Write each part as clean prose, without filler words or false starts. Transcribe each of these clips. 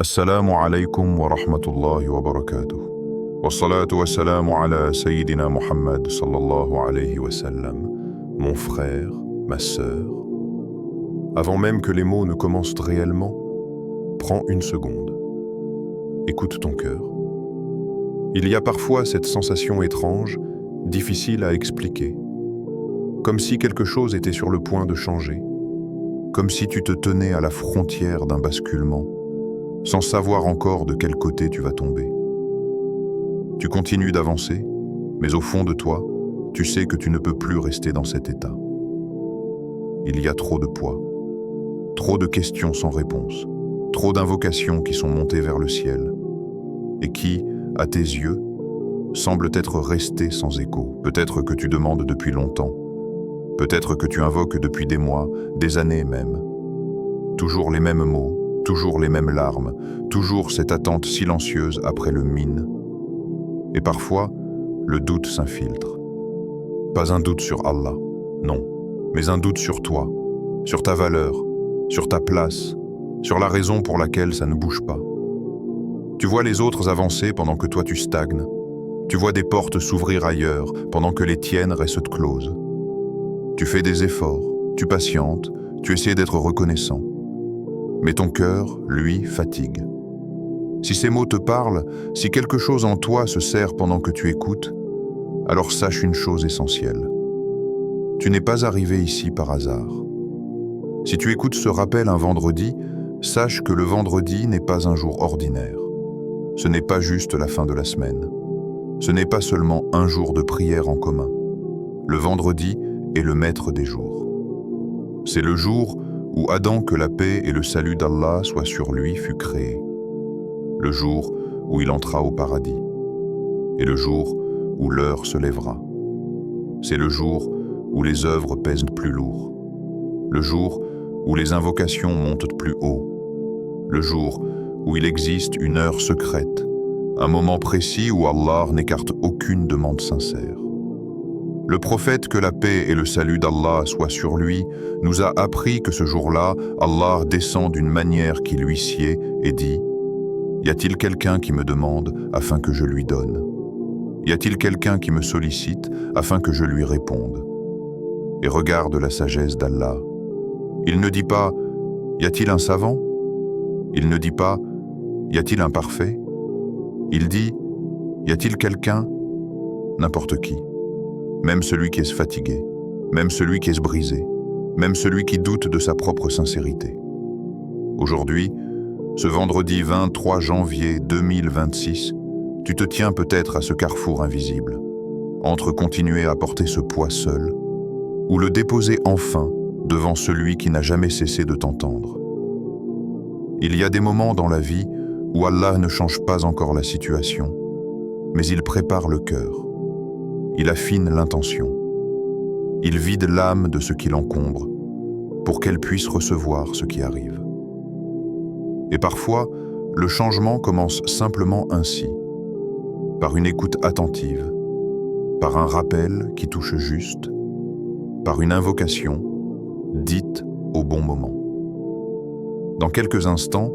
السلام عليكم ورحمة الله وبركاته والصلاة والسلام على سيدنا Muhammad sallallahu alayhi wa sallam. Mon frère, ma sœur, avant même que les mots ne commencent réellement, prends une seconde. Écoute ton cœur. Il y a parfois cette sensation étrange, difficile à expliquer, comme si quelque chose était sur le point de changer, comme si tu te tenais à la frontière d'un basculement, sans savoir encore de quel côté tu vas tomber. Tu continues d'avancer, mais au fond de toi, tu sais que tu ne peux plus rester dans cet état. Il y a trop de poids, trop de questions sans réponse, trop d'invocations qui sont montées vers le ciel, et qui, à tes yeux, semblent être restées sans écho. Peut-être que tu demandes depuis longtemps, peut-être que tu invoques depuis des mois, des années même. Toujours les mêmes mots, toujours les mêmes larmes, toujours cette attente silencieuse après le mine. Et parfois, le doute s'infiltre. Pas un doute sur Allah, non, mais un doute sur toi, sur ta valeur, sur ta place, sur la raison pour laquelle ça ne bouge pas. Tu vois les autres avancer pendant que toi tu stagnes. Tu vois des portes s'ouvrir ailleurs pendant que les tiennes restent closes. Tu fais des efforts, tu patientes, tu essaies d'être reconnaissant. Mais ton cœur, lui, fatigue. Si ces mots te parlent, si quelque chose en toi se serre pendant que tu écoutes, alors sache une chose essentielle. Tu n'es pas arrivé ici par hasard. Si tu écoutes ce rappel un vendredi, sache que le vendredi n'est pas un jour ordinaire. Ce n'est pas juste la fin de la semaine. Ce n'est pas seulement un jour de prière en commun. Le vendredi est le maître des jours. C'est le jour où Adam, que la paix et le salut d'Allah soient sur lui, fut créé. Le jour où il entra au paradis. Et le jour où l'heure se lèvera. C'est le jour où les œuvres pèsent plus lourd. Le jour où les invocations montent plus haut. Le jour où il existe une heure secrète, un moment précis où Allah n'écarte aucune demande sincère. Le prophète, que la paix et le salut d'Allah soient sur lui, nous a appris que ce jour-là, Allah descend d'une manière qui lui sied et dit « Y a-t-il quelqu'un qui me demande afin que je lui donne? Y a-t-il quelqu'un qui me sollicite afin que je lui réponde ?» Et regarde la sagesse d'Allah. Il ne dit pas « Y a-t-il un savant ?» Il ne dit pas « Y a-t-il un parfait ?» Il dit « Y a-t-il quelqu'un ?» N'importe qui. Même celui qui est fatigué, même celui qui est brisé, même celui qui doute de sa propre sincérité. Aujourd'hui, ce vendredi 23 janvier 2026, tu te tiens peut-être à ce carrefour invisible, entre continuer à porter ce poids seul, ou le déposer enfin devant celui qui n'a jamais cessé de t'entendre. Il y a des moments dans la vie où Allah ne change pas encore la situation, mais il prépare le cœur. Il affine l'intention. Il vide l'âme de ce qui l'encombre pour qu'elle puisse recevoir ce qui arrive. Et parfois, le changement commence simplement ainsi, par une écoute attentive, par un rappel qui touche juste, par une invocation dite au bon moment. Dans quelques instants,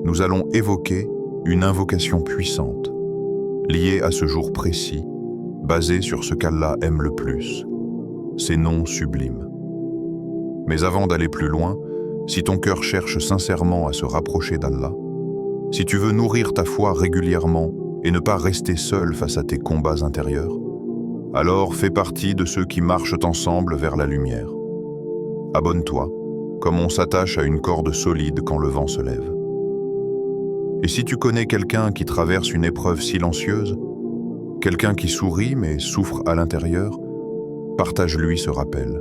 nous allons évoquer une invocation puissante, liée à ce jour précis, basé sur ce qu'Allah aime le plus, ses noms sublimes. Mais avant d'aller plus loin, si ton cœur cherche sincèrement à se rapprocher d'Allah, si tu veux nourrir ta foi régulièrement et ne pas rester seul face à tes combats intérieurs, alors fais partie de ceux qui marchent ensemble vers la lumière. Abonne-toi, comme on s'attache à une corde solide quand le vent se lève. Et si tu connais quelqu'un qui traverse une épreuve silencieuse, quelqu'un qui sourit mais souffre à l'intérieur, partage-lui ce rappel.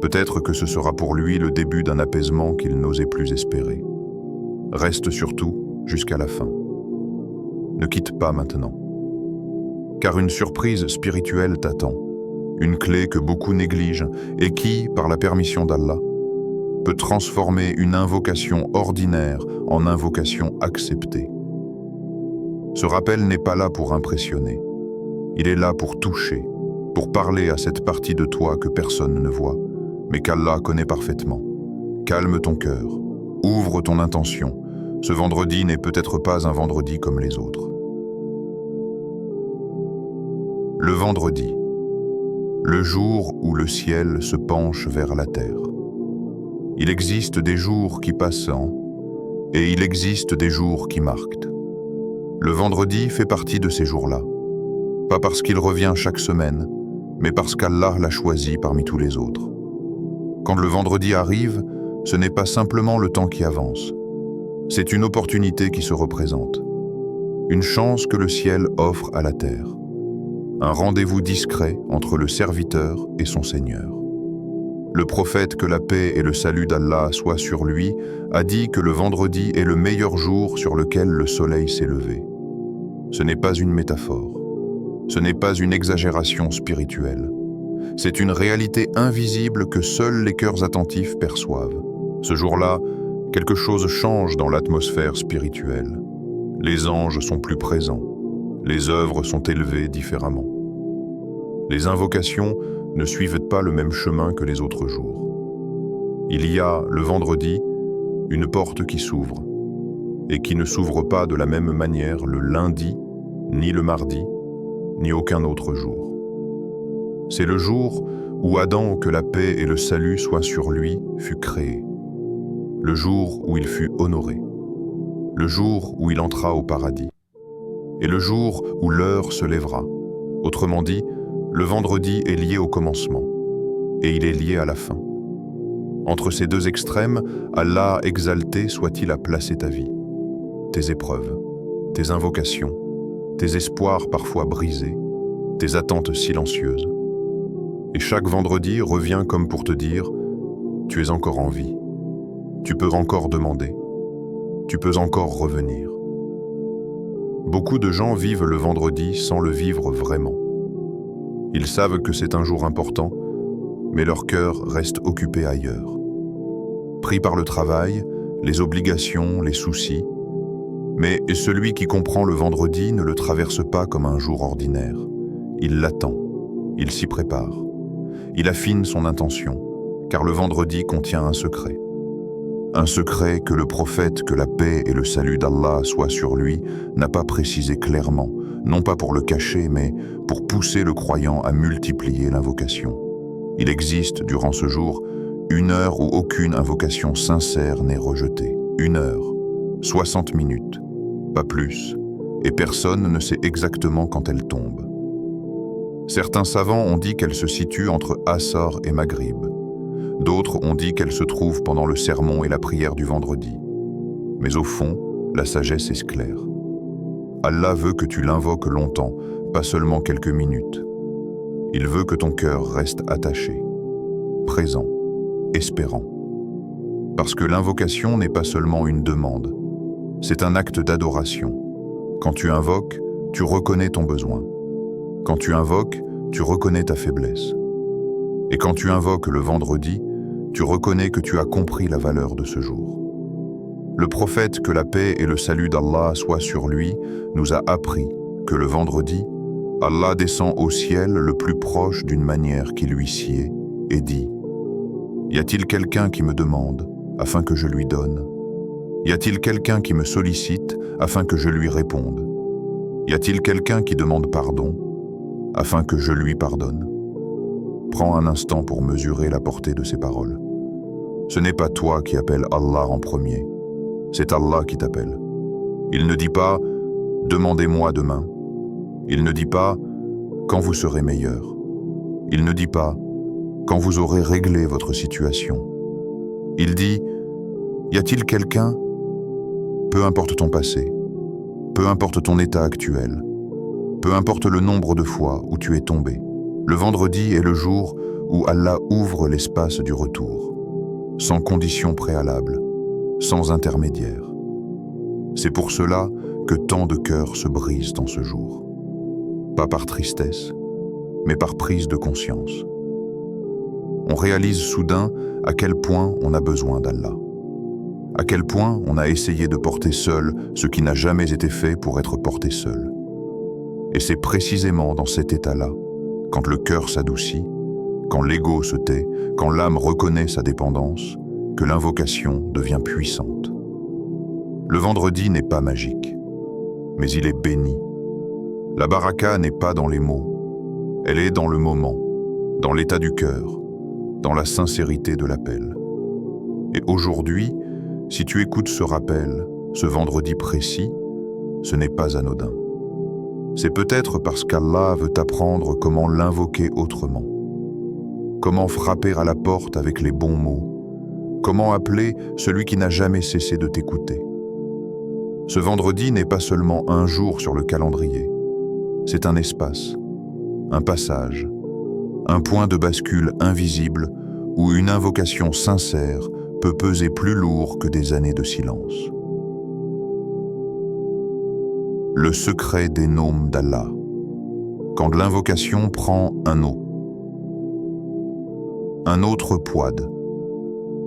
Peut-être que ce sera pour lui le début d'un apaisement qu'il n'osait plus espérer. Reste surtout jusqu'à la fin. Ne quitte pas maintenant. Car une surprise spirituelle t'attend, une clé que beaucoup négligent et qui, par la permission d'Allah, peut transformer une invocation ordinaire en invocation acceptée. Ce rappel n'est pas là pour impressionner. Il est là pour toucher, pour parler à cette partie de toi que personne ne voit, mais qu'Allah connaît parfaitement. Calme ton cœur, ouvre ton intention, Ce vendredi n'est peut-être pas un vendredi comme les autres. Le vendredi, le jour où le ciel se penche vers la terre. Il existe des jours qui passent et il existe des jours qui marquent. Le vendredi fait partie de ces jours-là, pas parce qu'il revient chaque semaine, mais parce qu'Allah l'a choisi parmi tous les autres. Quand le vendredi arrive, ce n'est pas simplement le temps qui avance, c'est une opportunité qui se représente, une chance que le ciel offre à la terre, un rendez-vous discret entre le serviteur et son Seigneur. Le prophète, que la paix et le salut d'Allah soient sur lui, a dit que le vendredi est le meilleur jour sur lequel le soleil s'est levé. Ce n'est pas une métaphore, ce n'est pas une exagération spirituelle, c'est une réalité invisible que seuls les cœurs attentifs perçoivent. Ce jour-là, quelque chose change dans l'atmosphère spirituelle. Les anges sont plus présents, les œuvres sont élevées différemment. Les invocations ne suivent pas le même chemin que les autres jours. Il y a, le vendredi, une porte qui s'ouvre, et qui ne s'ouvre pas de la même manière le lundi, ni le mardi, ni aucun autre jour. C'est le jour où Adam, que la paix et le salut soient sur lui, fut créé. Le jour où il fut honoré. Le jour où il entra au paradis. Et le jour où l'heure se lèvera. Autrement dit, le vendredi est lié au commencement, et il est lié à la fin. Entre ces deux extrêmes, Allah exalté soit-il a placé ta vie, tes épreuves, tes invocations, tes espoirs parfois brisés, tes attentes silencieuses. Et chaque vendredi revient comme pour te dire, tu es encore en vie, tu peux encore demander, tu peux encore revenir. Beaucoup de gens vivent le vendredi sans le vivre vraiment. Ils savent que c'est un jour important, mais leur cœur reste occupé ailleurs. Pris par le travail, les obligations, les soucis. Mais celui qui comprend le vendredi ne le traverse pas comme un jour ordinaire. Il l'attend, il s'y prépare. Il affine son intention, car le vendredi contient un secret. Un secret que le prophète, que la paix et le salut d'Allah soient sur lui, n'a pas précisé clairement, non pas pour le cacher, mais pour pousser le croyant à multiplier l'invocation. Il existe, durant ce jour, une heure où aucune invocation sincère n'est rejetée. 1 heure, 60 minutes, pas plus, et personne ne sait exactement quand elle tombe. Certains savants ont dit qu'elle se situe entre Asr et Maghrib. D'autres ont dit qu'elle se trouve pendant le sermon et la prière du vendredi. Mais au fond, la sagesse est claire. Allah veut que tu l'invoques longtemps, pas seulement quelques minutes. Il veut que ton cœur reste attaché, présent, espérant. Parce que l'invocation n'est pas seulement une demande, c'est un acte d'adoration. Quand tu invoques, tu reconnais ton besoin. Quand tu invoques, tu reconnais ta faiblesse. Et quand tu invoques le vendredi, tu reconnais que tu as compris la valeur de ce jour. Le prophète, que la paix et le salut d'Allah soient sur lui, nous a appris que le vendredi, Allah descend au ciel le plus proche d'une manière qui lui sied et dit « Y a-t-il quelqu'un qui me demande afin que je lui donne ? Y a-t-il quelqu'un qui me sollicite afin que je lui réponde ? Y a-t-il quelqu'un qui demande pardon afin que je lui pardonne ?» Prends un instant pour mesurer la portée de ces paroles. Ce n'est pas toi qui appelles Allah en premier, c'est Allah qui t'appelle. Il ne dit pas « Demandez-moi demain ». Il ne dit pas « Quand vous serez meilleur ». Il ne dit pas « Quand vous aurez réglé votre situation ». Il dit « Y a-t-il quelqu'un ? Peu importe ton passé, peu importe ton état actuel, peu importe le nombre de fois où tu es tombé. Le vendredi est le jour où Allah ouvre l'espace du retour, sans condition préalable, sans intermédiaire. C'est pour cela que tant de cœurs se brisent en ce jour. Pas par tristesse, mais par prise de conscience. On réalise soudain à quel point on a besoin d'Allah. À quel point on a essayé de porter seul ce qui n'a jamais été fait pour être porté seul. Et c'est précisément dans cet état-là, quand le cœur s'adoucit, quand l'ego se tait, quand l'âme reconnaît sa dépendance, que l'invocation devient puissante. Le vendredi n'est pas magique, mais il est béni. La baraka n'est pas dans les mots, elle est dans le moment, dans l'état du cœur, dans la sincérité de l'appel. Et aujourd'hui, si tu écoutes ce rappel, ce vendredi précis, ce n'est pas anodin. C'est peut-être parce qu'Allah veut t'apprendre comment l'invoquer autrement, comment frapper à la porte avec les bons mots, comment appeler celui qui n'a jamais cessé de t'écouter. Ce vendredi n'est pas seulement un jour sur le calendrier, c'est un espace, un passage, un point de bascule invisible où une invocation sincère peut peser plus lourd que des années de silence. Le secret des noms d'Allah. Quand l'invocation prend un autre poids.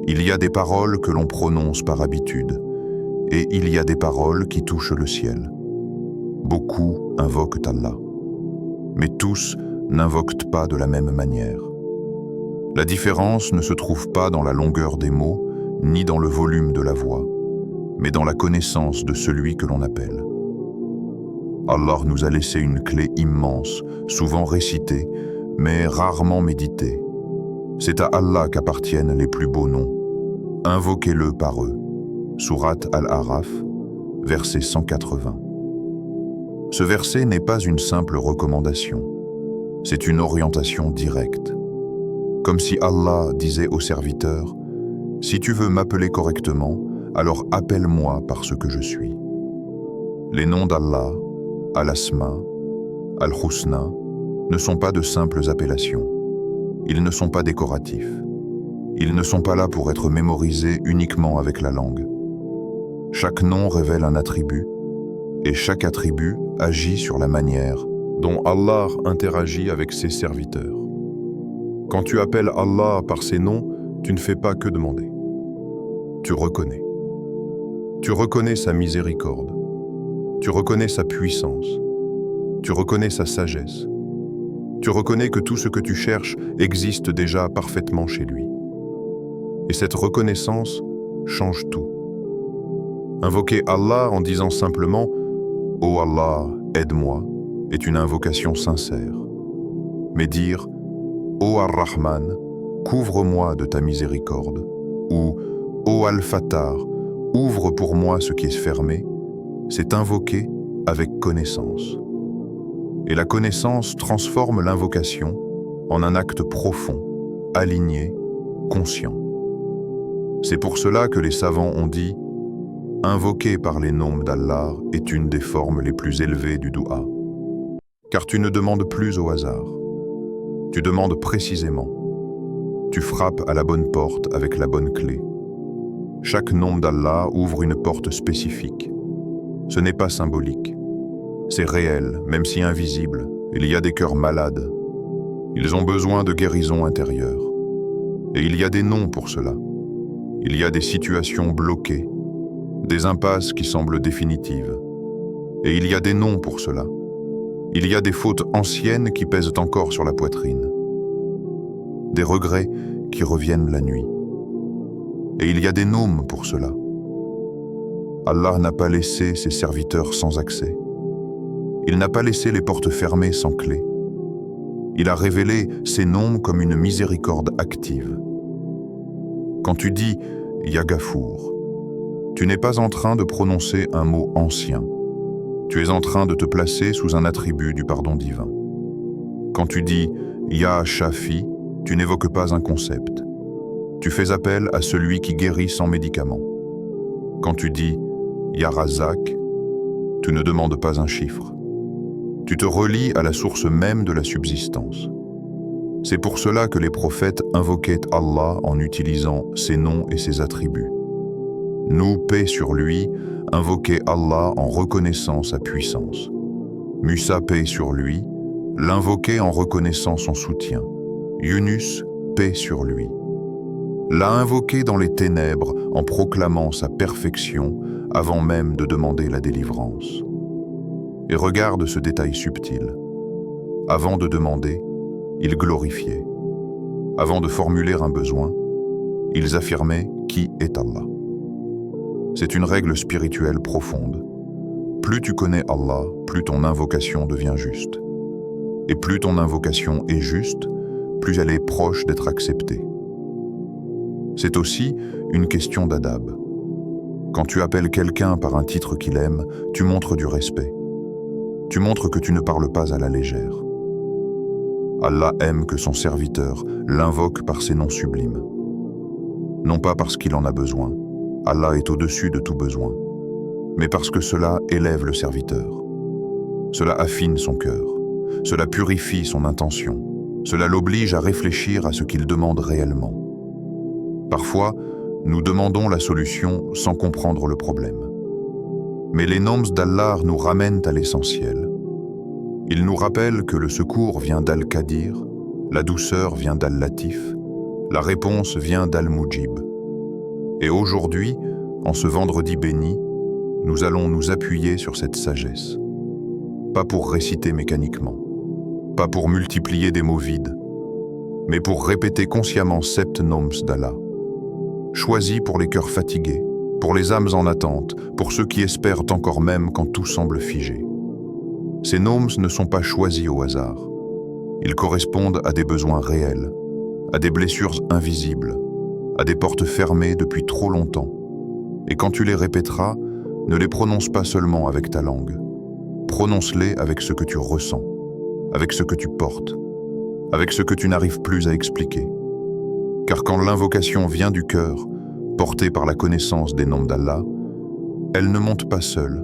Il y a des paroles que l'on prononce par habitude, et il y a des paroles qui touchent le ciel. Beaucoup invoquent Allah, mais tous n'invoquent pas de la même manière. La différence ne se trouve pas dans la longueur des mots, ni dans le volume de la voix, mais dans la connaissance de celui que l'on appelle. Allah nous a laissé une clé immense, souvent récitée, mais rarement méditée. C'est à Allah qu'appartiennent les plus beaux noms. Invoquez-le par eux. Sourate Al-Araf, verset 180. Ce verset n'est pas une simple recommandation, c'est une orientation directe. Comme si Allah disait au serviteur, « Si tu veux m'appeler correctement, alors appelle-moi par ce que je suis. » Les noms d'Allah, Al-Asma, Al-Husna, ne sont pas de simples appellations. Ils ne sont pas décoratifs. Ils ne sont pas là pour être mémorisés uniquement avec la langue. Chaque nom révèle un attribut, et chaque attribut agit sur la manière dont Allah interagit avec ses serviteurs. Quand tu appelles Allah par ses noms, tu ne fais pas que demander. Tu reconnais. Tu reconnais sa miséricorde. Tu reconnais sa puissance. Tu reconnais sa sagesse. Tu reconnais que tout ce que tu cherches existe déjà parfaitement chez lui. Et cette reconnaissance change tout. Invoquer Allah en disant simplement « Oh Allah, aide-moi » est une invocation sincère. Mais dire « Oh Ar-Rahman, couvre-moi de ta miséricorde » ou « Oh Al-Fattar, ouvre pour moi ce qui est fermé » c'est invoquer avec connaissance. Et la connaissance transforme l'invocation en un acte profond, aligné, conscient. C'est pour cela que les savants ont dit « Invoquer par les noms d'Allah est une des formes les plus élevées du doua. » Car tu ne demandes plus au hasard. Tu demandes précisément. Tu frappes à la bonne porte avec la bonne clé. Chaque nom d'Allah ouvre une porte spécifique. Ce n'est pas symbolique. C'est réel, même si invisible. Il y a des cœurs malades. Ils ont besoin de guérison intérieure. Et il y a des noms pour cela. Il y a des situations bloquées, des impasses qui semblent définitives. Et il y a des noms pour cela. Il y a des fautes anciennes qui pèsent encore sur la poitrine. Des regrets qui reviennent la nuit. Et il y a des noms pour cela. Allah n'a pas laissé ses serviteurs sans accès. Il n'a pas laissé les portes fermées sans clé. Il a révélé ses noms comme une miséricorde active. Quand tu dis « Ya Gafour », tu n'es pas en train de prononcer un mot ancien. Tu es en train de te placer sous un attribut du pardon divin. Quand tu dis « Ya Shafi », tu n'évoques pas un concept. Tu fais appel à celui qui guérit sans médicament. Quand tu dis « Ya Razak », tu ne demandes pas un chiffre. Tu te relies à la source même de la subsistance. C'est pour cela que les prophètes invoquaient Allah en utilisant ses noms et ses attributs. Nous, paix sur lui, invoquait Allah en reconnaissant sa puissance. Musa, paix sur lui, l'invoquait en reconnaissant son soutien. Yunus, paix sur lui, l'a invoqué dans les ténèbres en proclamant sa perfection avant même de demander la délivrance. Et regarde ce détail subtil. Avant de demander, ils glorifiaient. Avant de formuler un besoin, ils affirmaient qui est Allah. C'est une règle spirituelle profonde. Plus tu connais Allah, plus ton invocation devient juste. Et plus ton invocation est juste, plus elle est proche d'être acceptée. C'est aussi une question d'adab. Quand tu appelles quelqu'un par un titre qu'il aime, tu montres du respect. Tu montres que tu ne parles pas à la légère. Allah aime que son serviteur l'invoque par ses noms sublimes. Non pas parce qu'il en a besoin, Allah est au-dessus de tout besoin, mais parce que cela élève le serviteur. Cela affine son cœur, cela purifie son intention, cela l'oblige à réfléchir à ce qu'il demande réellement. Parfois, nous demandons la solution sans comprendre le problème. Mais les noms d'Allah nous ramènent à l'essentiel. Ils nous rappellent que le secours vient d'Al-Qadir, la douceur vient d'Al-Latif, la réponse vient d'Al-Mujib. Et aujourd'hui, en ce vendredi béni, nous allons nous appuyer sur cette sagesse. Pas pour réciter mécaniquement, pas pour multiplier des mots vides, mais pour répéter consciemment sept noms d'Allah. Choisis pour les cœurs fatigués, pour les âmes en attente, pour ceux qui espèrent encore même quand tout semble figé. Ces noms ne sont pas choisis au hasard. Ils correspondent à des besoins réels, à des blessures invisibles, à des portes fermées depuis trop longtemps. Et quand tu les répéteras, ne les prononce pas seulement avec ta langue. Prononce-les avec ce que tu ressens, avec ce que tu portes, avec ce que tu n'arrives plus à expliquer. Car quand l'invocation vient du cœur, portée par la connaissance des noms d'Allah, elle ne monte pas seule.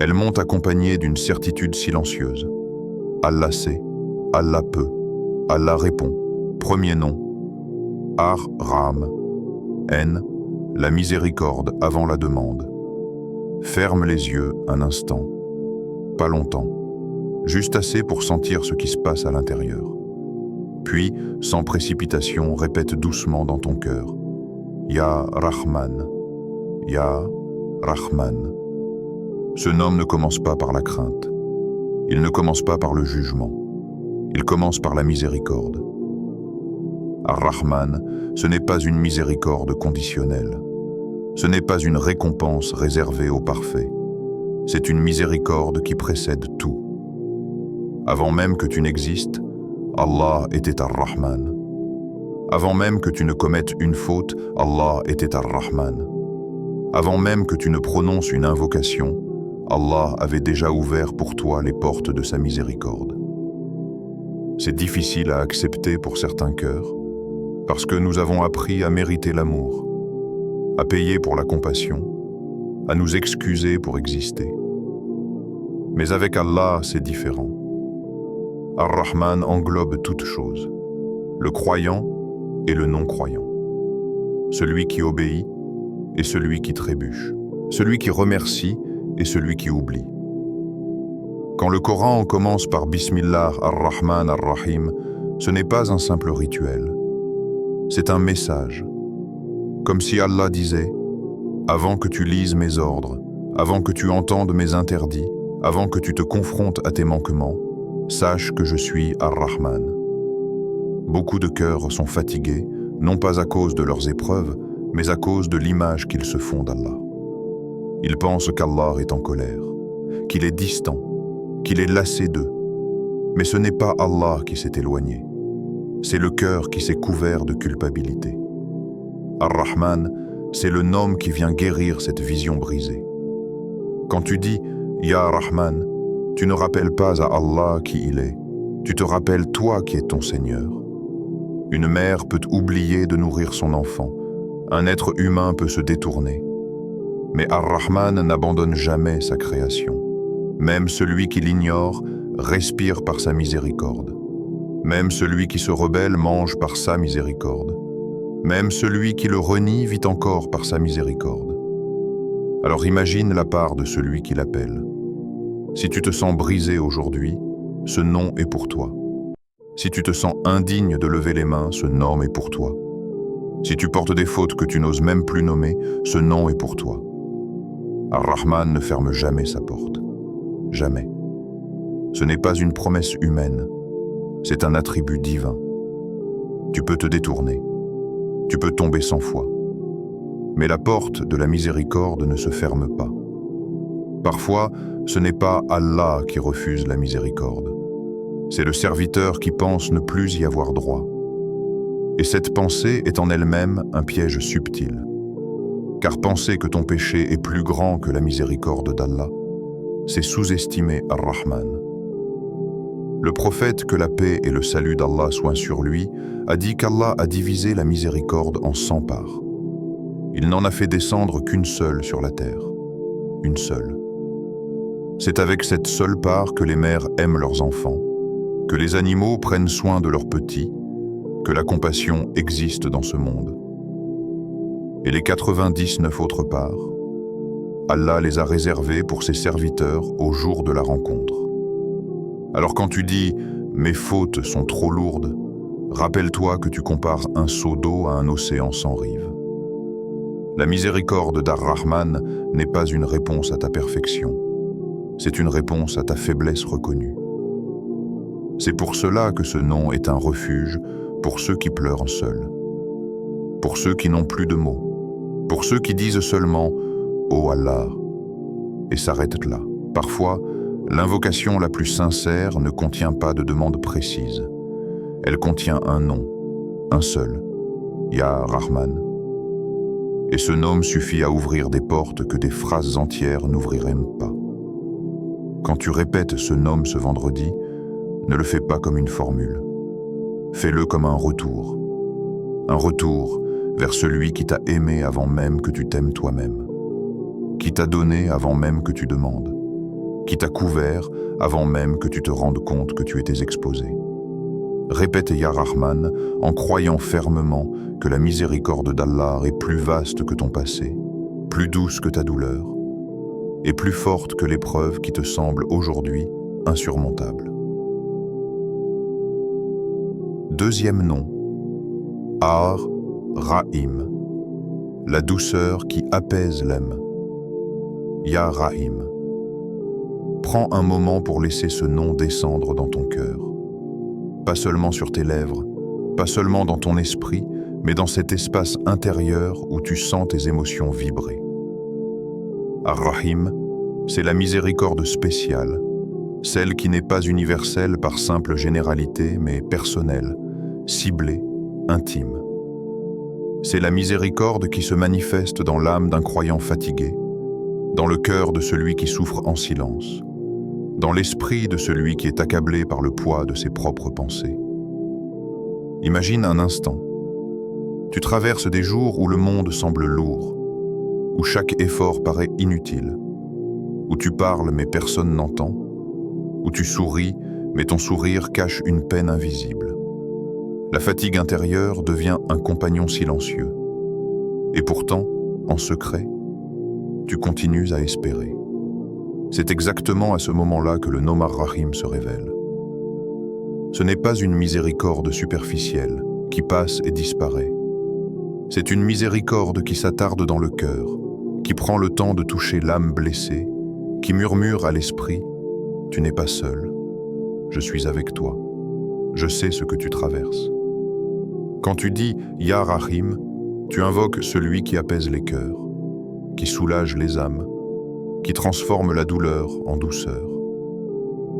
Elle monte accompagnée d'une certitude silencieuse. Allah sait, Allah peut, Allah répond. Premier nom, Ar-Ram, N, la miséricorde avant la demande. Ferme les yeux un instant, pas longtemps, juste assez pour sentir ce qui se passe à l'intérieur. Puis, sans précipitation, répète doucement dans ton cœur. Ya Rahman, Ya Rahman. Ce nom ne commence pas par la crainte. Il ne commence pas par le jugement. Il commence par la miséricorde. Ar-Rahman, ce n'est pas une miséricorde conditionnelle. Ce n'est pas une récompense réservée aux parfaits. C'est une miséricorde qui précède tout. Avant même que tu n'existes, Allah était Ar-Rahman. Avant même que tu ne commettes une faute, Allah était Ar-Rahman. Avant même que tu ne prononces une invocation, Allah avait déjà ouvert pour toi les portes de sa miséricorde. C'est difficile à accepter pour certains cœurs, parce que nous avons appris à mériter l'amour, à payer pour la compassion, à nous excuser pour exister. Mais avec Allah, c'est différent. Ar-Rahman englobe toutes choses, le croyant et le non-croyant, celui qui obéit et celui qui trébuche, celui qui remercie et celui qui oublie. Quand le Coran commence par Bismillah ar-Rahman ar-Rahim, ce n'est pas un simple rituel, c'est un message. Comme si Allah disait « Avant que tu lises mes ordres, avant que tu entendes mes interdits, avant que tu te confrontes à tes manquements, sache que je suis Ar-Rahman. » Beaucoup de cœurs sont fatigués, non pas à cause de leurs épreuves, mais à cause de l'image qu'ils se font d'Allah. Ils pensent qu'Allah est en colère, qu'il est distant, qu'il est lassé d'eux. Mais ce n'est pas Allah qui s'est éloigné. C'est le cœur qui s'est couvert de culpabilité. Ar-Rahman, c'est le nom qui vient guérir cette vision brisée. Quand tu dis « Ya Rahman », tu ne rappelles pas à Allah qui il est, tu te rappelles toi qui es ton Seigneur. Une mère peut oublier de nourrir son enfant, un être humain peut se détourner. Mais Ar-Rahman n'abandonne jamais sa création. Même celui qui l'ignore respire par sa miséricorde. Même celui qui se rebelle mange par sa miséricorde. Même celui qui le renie vit encore par sa miséricorde. Alors imagine la part de celui qui l'appelle. Si tu te sens brisé aujourd'hui, ce nom est pour toi. Si tu te sens indigne de lever les mains, ce nom est pour toi. Si tu portes des fautes que tu n'oses même plus nommer, ce nom est pour toi. Ar-Rahman ne ferme jamais sa porte. Jamais. Ce n'est pas une promesse humaine. C'est un attribut divin. Tu peux te détourner. Tu peux tomber 100 fois. Mais la porte de la miséricorde ne se ferme pas. Parfois, ce n'est pas Allah qui refuse la miséricorde. C'est le serviteur qui pense ne plus y avoir droit. Et cette pensée est en elle-même un piège subtil. Car penser que ton péché est plus grand que la miséricorde d'Allah, c'est sous-estimer Ar-Rahman. Le prophète, que la paix et le salut d'Allah soient sur lui, a dit qu'Allah a divisé la miséricorde en 100 parts. Il n'en a fait descendre qu'une seule sur la terre. Une seule. C'est avec cette seule part que les mères aiment leurs enfants, que les animaux prennent soin de leurs petits, que la compassion existe dans ce monde. Et les 99 autres parts, Allah les a réservées pour ses serviteurs au jour de la rencontre. Alors quand tu dis « mes fautes sont trop lourdes », rappelle-toi que tu compares un seau d'eau à un océan sans rive. La miséricorde d'Ar-Rahman n'est pas une réponse à ta perfection, c'est une réponse à ta faiblesse reconnue. C'est pour cela que ce nom est un refuge pour ceux qui pleurent seuls, pour ceux qui n'ont plus de mots, pour ceux qui disent seulement « Oh Allah » et s'arrêtent là. Parfois, l'invocation la plus sincère ne contient pas de demande précise. Elle contient un nom, un seul, Ya Rahman. Et ce nom suffit à ouvrir des portes que des phrases entières n'ouvriraient pas. Quand tu répètes ce nom ce vendredi, ne le fais pas comme une formule. Fais-le comme un retour vers celui qui t'a aimé avant même que tu t'aimes toi-même, qui t'a donné avant même que tu demandes, qui t'a couvert avant même que tu te rendes compte que tu étais exposé. Répète Ya Rahman en croyant fermement que la miséricorde d'Allah est plus vaste que ton passé, plus douce que ta douleur, et plus forte que l'épreuve qui te semble aujourd'hui insurmontable. Deuxième nom, Ar-Rahim, la douceur qui apaise l'âme. Ya Rahim. Prends un moment pour laisser ce nom descendre dans ton cœur. Pas seulement sur tes lèvres, pas seulement dans ton esprit, mais dans cet espace intérieur où tu sens tes émotions vibrer. Ar-Rahim, c'est la miséricorde spéciale, celle qui n'est pas universelle par simple généralité, mais personnelle, ciblée, intime. C'est la miséricorde qui se manifeste dans l'âme d'un croyant fatigué, dans le cœur de celui qui souffre en silence, dans l'esprit de celui qui est accablé par le poids de ses propres pensées. Imagine un instant. Tu traverses des jours où le monde semble lourd, où chaque effort paraît inutile, où tu parles mais personne n'entend, où tu souris mais ton sourire cache une peine invisible. La fatigue intérieure devient un compagnon silencieux. Et pourtant, en secret, tu continues à espérer. C'est exactement à ce moment-là que le nom Ar-Rahim se révèle. Ce n'est pas une miséricorde superficielle qui passe et disparaît. C'est une miséricorde qui s'attarde dans le cœur, qui prend le temps de toucher l'âme blessée, qui murmure à l'esprit « Tu n'es pas seul, je suis avec toi, je sais ce que tu traverses ». Quand tu dis « Ya Rahim », tu invoques celui qui apaise les cœurs, qui soulage les âmes, qui transforme la douleur en douceur.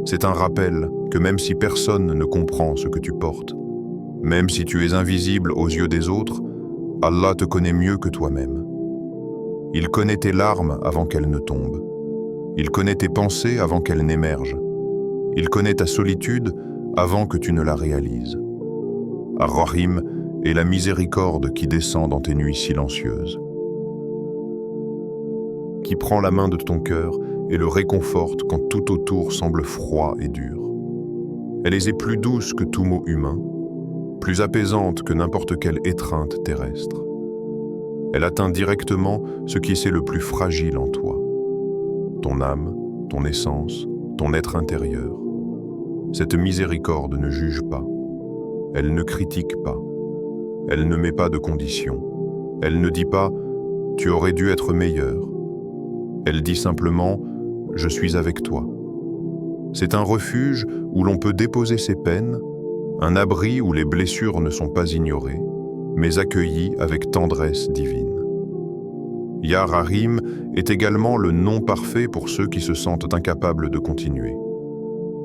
C'est un rappel que même si personne ne comprend ce que tu portes, même si tu es invisible aux yeux des autres, Allah te connaît mieux que toi-même. Il connaît tes larmes avant qu'elles ne tombent. Il connaît tes pensées avant qu'elles n'émergent. Il connaît ta solitude avant que tu ne la réalises. Ar-Rahim est la miséricorde qui descend dans tes nuits silencieuses, qui prend la main de ton cœur et le réconforte quand tout autour semble froid et dur. Elle est plus douce que tout mot humain, plus apaisante que n'importe quelle étreinte terrestre. Elle atteint directement ce qui est le plus fragile en toi, ton âme, ton essence, ton être intérieur. Cette miséricorde ne juge pas, elle ne critique pas, elle ne met pas de conditions, elle ne dit pas « tu aurais dû être meilleur ». Elle dit simplement « je suis avec toi ». C'est un refuge où l'on peut déposer ses peines, un abri où les blessures ne sont pas ignorées, mais accueillies avec tendresse divine. Ya Rahim est également le nom parfait pour ceux qui se sentent incapables de continuer.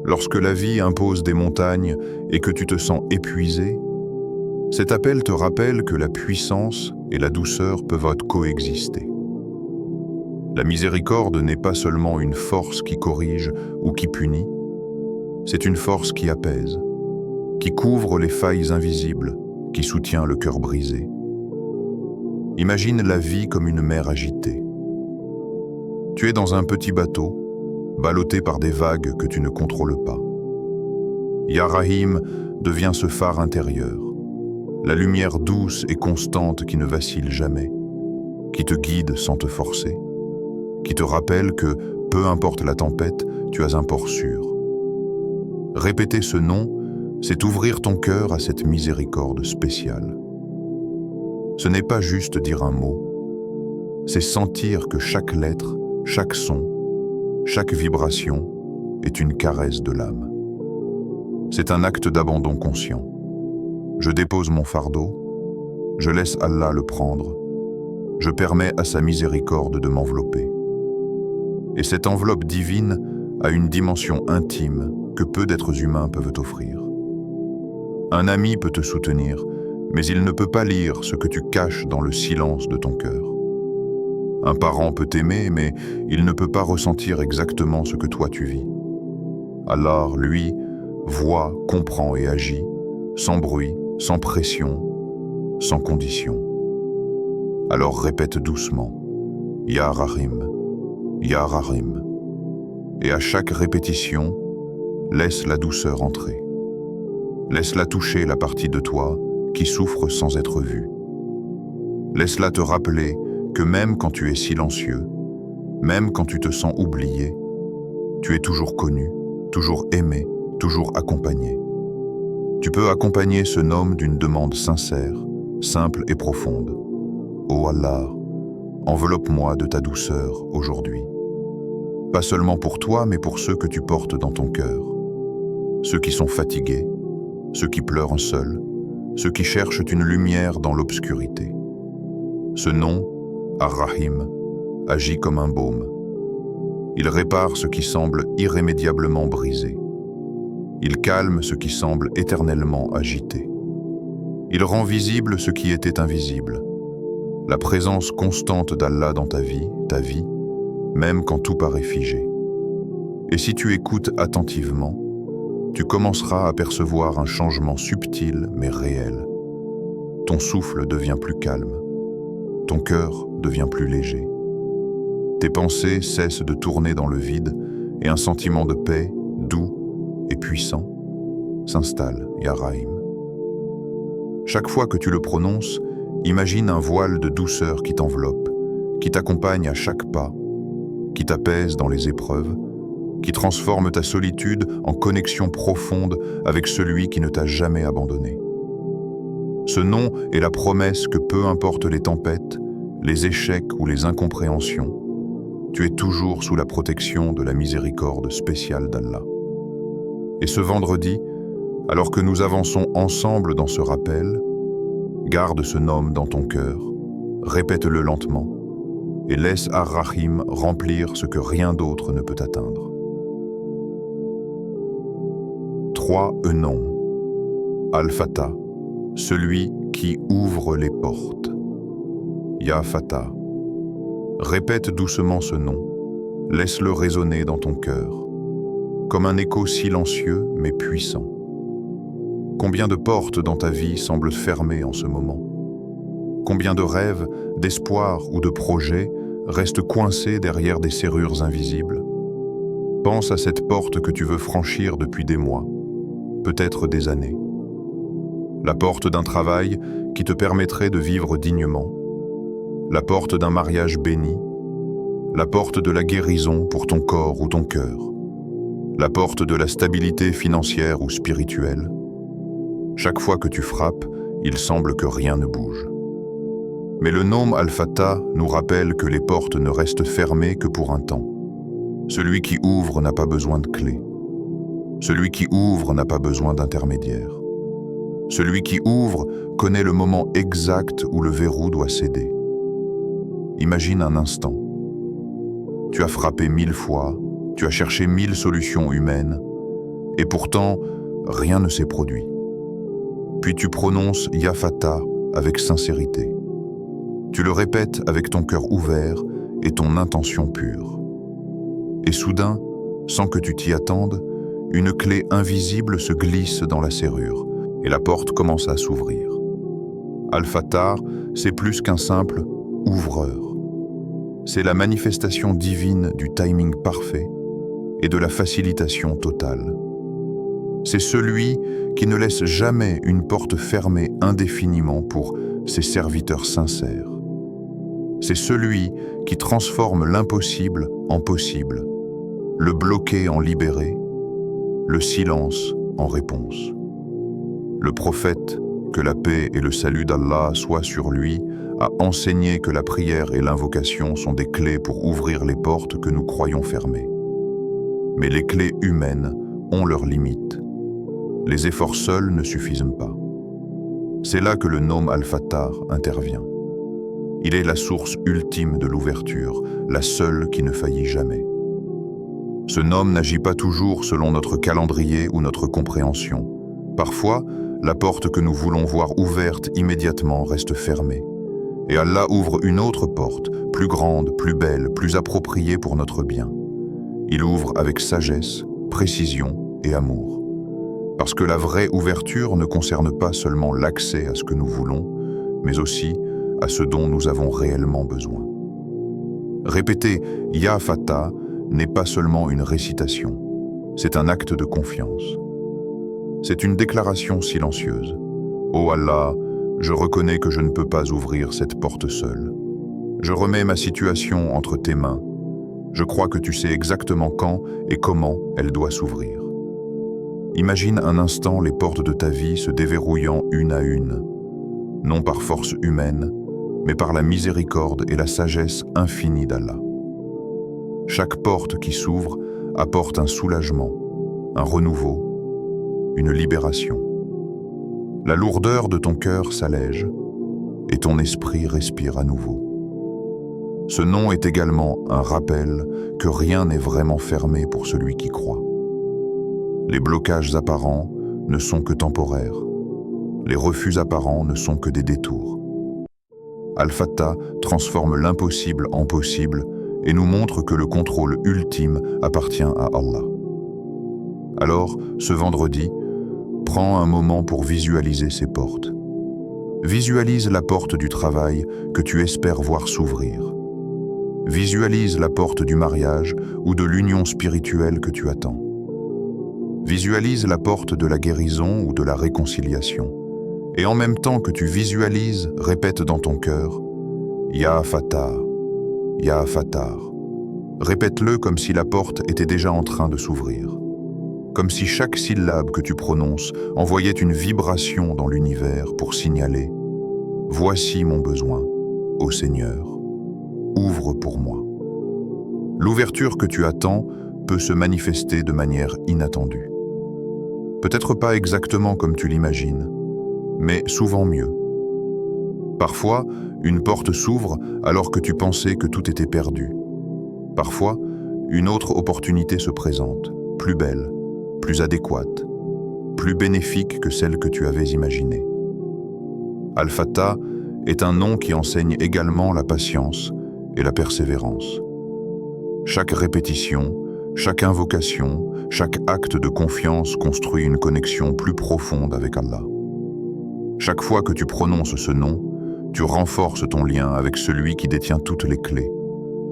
Lorsque la vie impose des montagnes et que tu te sens épuisé, cet appel te rappelle que la puissance et la douceur peuvent coexister. La miséricorde n'est pas seulement une force qui corrige ou qui punit, c'est une force qui apaise, qui couvre les failles invisibles, qui soutient le cœur brisé. Imagine la vie comme une mer agitée. Tu es dans un petit bateau, ballotté par des vagues que tu ne contrôles pas. Ya Rahim devient ce phare intérieur, la lumière douce et constante qui ne vacille jamais, qui te guide sans te forcer, qui te rappelle que, peu importe la tempête, tu as un port sûr. Répéter ce nom, c'est ouvrir ton cœur à cette miséricorde spéciale. Ce n'est pas juste dire un mot, c'est sentir que chaque lettre, chaque son, chaque vibration est une caresse de l'âme. C'est un acte d'abandon conscient. Je dépose mon fardeau, je laisse Allah le prendre, je permets à sa miséricorde de m'envelopper. Et cette enveloppe divine a une dimension intime que peu d'êtres humains peuvent offrir. Un ami peut te soutenir, mais il ne peut pas lire ce que tu caches dans le silence de ton cœur. Un parent peut t'aimer, mais il ne peut pas ressentir exactement ce que toi tu vis. Allah, lui, voit, comprend et agit, sans bruit, sans pression, sans condition. Alors répète doucement, Ya Rahim, Ya Rahim. Et à chaque répétition, laisse la douceur entrer. Laisse-la toucher la partie de toi qui souffre sans être vue. Laisse-la te rappeler que même quand tu es silencieux, même quand tu te sens oublié, tu es toujours connu, toujours aimé, toujours accompagné. Tu peux accompagner ce nom d'une demande sincère, simple et profonde. Ô Allah, enveloppe-moi de ta douceur aujourd'hui. Pas seulement pour toi, mais pour ceux que tu portes dans ton cœur. Ceux qui sont fatigués, ceux qui pleurent seuls, ceux qui cherchent une lumière dans l'obscurité. Ce nom, Ar-Rahim, agit comme un baume. Il répare ce qui semble irrémédiablement brisé. Il calme ce qui semble éternellement agité. Il rend visible ce qui était invisible. La présence constante d'Allah dans ta vie, même quand tout paraît figé. Et si tu écoutes attentivement, tu commenceras à percevoir un changement subtil mais réel. Ton souffle devient plus calme. Ton cœur devient plus léger. Tes pensées cessent de tourner dans le vide et un sentiment de paix, doux et puissant, s'installe, Ya Rahim. Chaque fois que tu le prononces, imagine un voile de douceur qui t'enveloppe, qui t'accompagne à chaque pas, qui t'apaise dans les épreuves, qui transforme ta solitude en connexion profonde avec celui qui ne t'a jamais abandonné. Ce nom est la promesse que peu importe les tempêtes, les échecs ou les incompréhensions, tu es toujours sous la protection de la miséricorde spéciale d'Allah. Et ce vendredi, alors que nous avançons ensemble dans ce rappel, garde ce nom dans ton cœur, répète-le lentement, et laisse Ar-Rahim remplir ce que rien d'autre ne peut atteindre. 3 noms. Al-Fatah, celui qui ouvre les portes. Ya Fatah. Répète doucement ce nom, laisse-le résonner dans ton cœur, comme un écho silencieux mais puissant. Combien de portes dans ta vie semblent fermées en ce moment? Combien de rêves, d'espoirs ou de projets restent coincés derrière des serrures invisibles? Pense à cette porte que tu veux franchir depuis des mois, peut-être des années. La porte d'un travail qui te permettrait de vivre dignement. La porte d'un mariage béni. La porte de la guérison pour ton corps ou ton cœur. La porte de la stabilité financière ou spirituelle. Chaque fois que tu frappes, il semble que rien ne bouge. Mais le nom Al-Fatah nous rappelle que les portes ne restent fermées que pour un temps. Celui qui ouvre n'a pas besoin de clé. Celui qui ouvre n'a pas besoin d'intermédiaire. Celui qui ouvre connaît le moment exact où le verrou doit céder. imagine un instant. Tu as frappé 1000 fois, tu as cherché 1000 solutions humaines, et pourtant, rien ne s'est produit. Puis tu prononces Ya Fatah avec sincérité. Tu le répètes avec ton cœur ouvert et ton intention pure. Et soudain, sans que tu t'y attendes, une clé invisible se glisse dans la serrure et la porte commence à s'ouvrir. Al-Fatah, c'est plus qu'un simple ouvreur. C'est la manifestation divine du timing parfait et de la facilitation totale. C'est celui qui ne laisse jamais une porte fermée indéfiniment pour ses serviteurs sincères. C'est celui qui transforme l'impossible en possible, le bloqué en libéré, le silence en réponse. Le prophète, que la paix et le salut d'Allah soient sur lui, a enseigné que la prière et l'invocation sont des clés pour ouvrir les portes que nous croyons fermées. Mais les clés humaines ont leurs limites. Les efforts seuls ne suffisent pas. C'est là que le nom Al-Fatah intervient. Il est la source ultime de l'ouverture, la seule qui ne faillit jamais. Ce nom n'agit pas toujours selon notre calendrier ou notre compréhension. Parfois, la porte que nous voulons voir ouverte immédiatement reste fermée. Et Allah ouvre une autre porte, plus grande, plus belle, plus appropriée pour notre bien. Il ouvre avec sagesse, précision et amour. Parce que la vraie ouverture ne concerne pas seulement l'accès à ce que nous voulons, mais aussi à ce dont nous avons réellement besoin. Répéter « Ya Fatah » n'est pas seulement une récitation, c'est un acte de confiance. C'est une déclaration silencieuse. « Oh Allah, je reconnais que je ne peux pas ouvrir cette porte seule. Je remets ma situation entre tes mains. Je crois que tu sais exactement quand et comment elle doit s'ouvrir. » Imagine un instant les portes de ta vie se déverrouillant une à une, non par force humaine, mais par la miséricorde et la sagesse infinie d'Allah. Chaque porte qui s'ouvre apporte un soulagement, un renouveau, une libération. La lourdeur de ton cœur s'allège et ton esprit respire à nouveau. Ce nom est également un rappel que rien n'est vraiment fermé pour celui qui croit. Les blocages apparents ne sont que temporaires. Les refus apparents ne sont que des détours. Al-Fatah transforme l'impossible en possible et nous montre que le contrôle ultime appartient à Allah. Alors, ce vendredi, prends un moment pour visualiser ces portes. Visualise la porte du travail que tu espères voir s'ouvrir. Visualise la porte du mariage ou de l'union spirituelle que tu attends. Visualise la porte de la guérison ou de la réconciliation. Et en même temps que tu visualises, répète dans ton cœur « Ya Fatah, Ya Fatah ». Répète-le comme si la porte était déjà en train de s'ouvrir. Comme si chaque syllabe que tu prononces envoyait une vibration dans l'univers pour signaler « Voici mon besoin, ô Seigneur, ouvre pour moi ». L'ouverture que tu attends peut se manifester de manière inattendue. Peut-être pas exactement comme tu l'imagines, mais souvent mieux. Parfois, une porte s'ouvre alors que tu pensais que tout était perdu. Parfois, une autre opportunité se présente, plus belle, plus adéquate, plus bénéfique que celle que tu avais imaginée. Al-Fatah est un nom qui enseigne également la patience et la persévérance. Chaque répétition, chaque invocation, chaque acte de confiance construit une connexion plus profonde avec Allah. Chaque fois que tu prononces ce nom, tu renforces ton lien avec celui qui détient toutes les clés.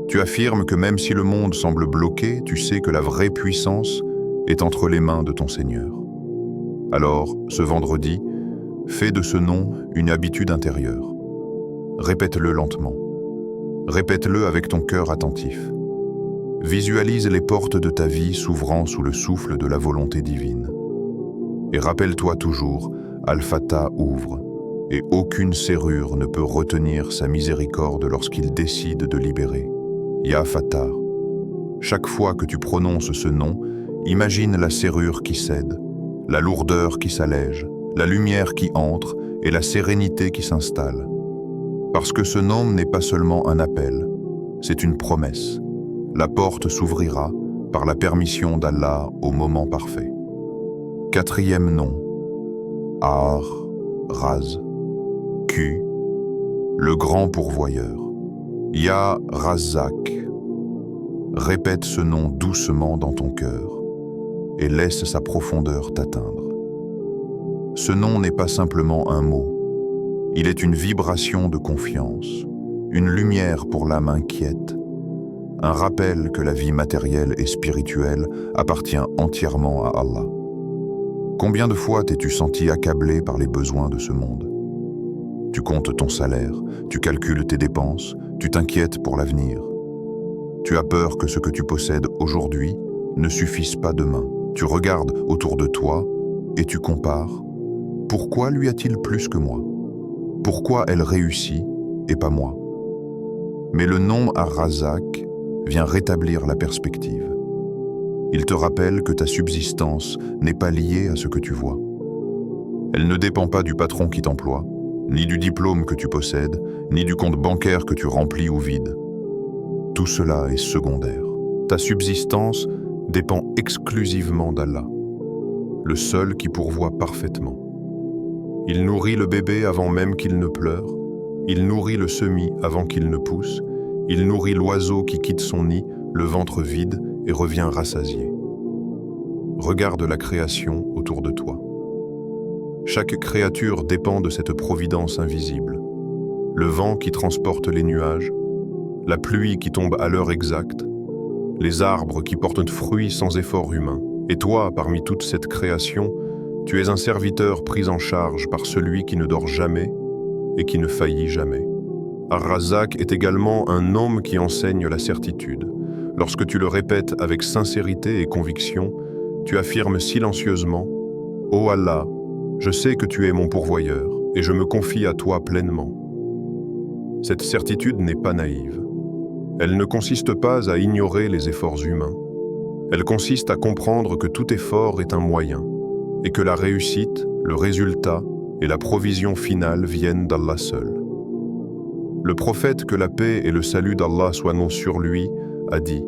Tu affirmes que même si le monde semble bloqué, tu sais que la vraie puissance est entre les mains de ton Seigneur. Alors, ce vendredi, fais de ce nom une habitude intérieure. Répète-le lentement. Répète-le avec ton cœur attentif. Visualise les portes de ta vie s'ouvrant sous le souffle de la volonté divine. Et rappelle-toi toujours, Al-Fatah ouvre, et aucune serrure ne peut retenir sa miséricorde lorsqu'il décide de libérer. Ya Fatah. Chaque fois que tu prononces ce nom, imagine la serrure qui cède, la lourdeur qui s'allège, la lumière qui entre et la sérénité qui s'installe. Parce que ce nom n'est pas seulement un appel, c'est une promesse. La porte s'ouvrira par la permission d'Allah au moment parfait. Quatrième nom, Ar, Raz, Q, le grand pourvoyeur. Ya Razak. Répète ce nom doucement dans ton cœur et laisse sa profondeur t'atteindre. Ce nom n'est pas simplement un mot, il est une vibration de confiance, une lumière pour l'âme inquiète, un rappel que la vie matérielle et spirituelle appartient entièrement à Allah. Combien de fois t'es-tu senti accablé par les besoins de ce monde? Tu comptes ton salaire, tu calcules tes dépenses, tu t'inquiètes pour l'avenir. Tu as peur que ce que tu possèdes aujourd'hui ne suffise pas demain. Tu regardes autour de toi et tu compares. Pourquoi lui a-t-il plus que moi? Pourquoi elle réussit et pas moi? Mais le nom Ar-Razak vient rétablir la perspective. Il te rappelle que ta subsistance n'est pas liée à ce que tu vois. Elle ne dépend pas du patron qui t'emploie, ni du diplôme que tu possèdes, ni du compte bancaire que tu remplis ou vides. Tout cela est secondaire. Ta subsistance dépend exclusivement d'Allah, le seul qui pourvoit parfaitement. Il nourrit le bébé avant même qu'il ne pleure, il nourrit le semis avant qu'il ne pousse, il nourrit l'oiseau qui quitte son nid, le ventre vide et revient rassasié. Regarde la création autour de toi. Chaque créature dépend de cette providence invisible. Le vent qui transporte les nuages, la pluie qui tombe à l'heure exacte, les arbres qui portent de fruits sans effort humain. Et toi, parmi toute cette création, tu es un serviteur pris en charge par celui qui ne dort jamais et qui ne faillit jamais. Ar-Razak est également un nom qui enseigne la certitude. Lorsque tu le répètes avec sincérité et conviction, tu affirmes silencieusement « Ô Allah, je sais que tu es mon pourvoyeur et je me confie à toi pleinement. » Cette certitude n'est pas naïve. Elle ne consiste pas à ignorer les efforts humains. Elle consiste à comprendre que tout effort est un moyen et que la réussite, le résultat et la provision finale viennent d'Allah seul. Le prophète, que la paix et le salut d'Allah soient non sur lui, a dit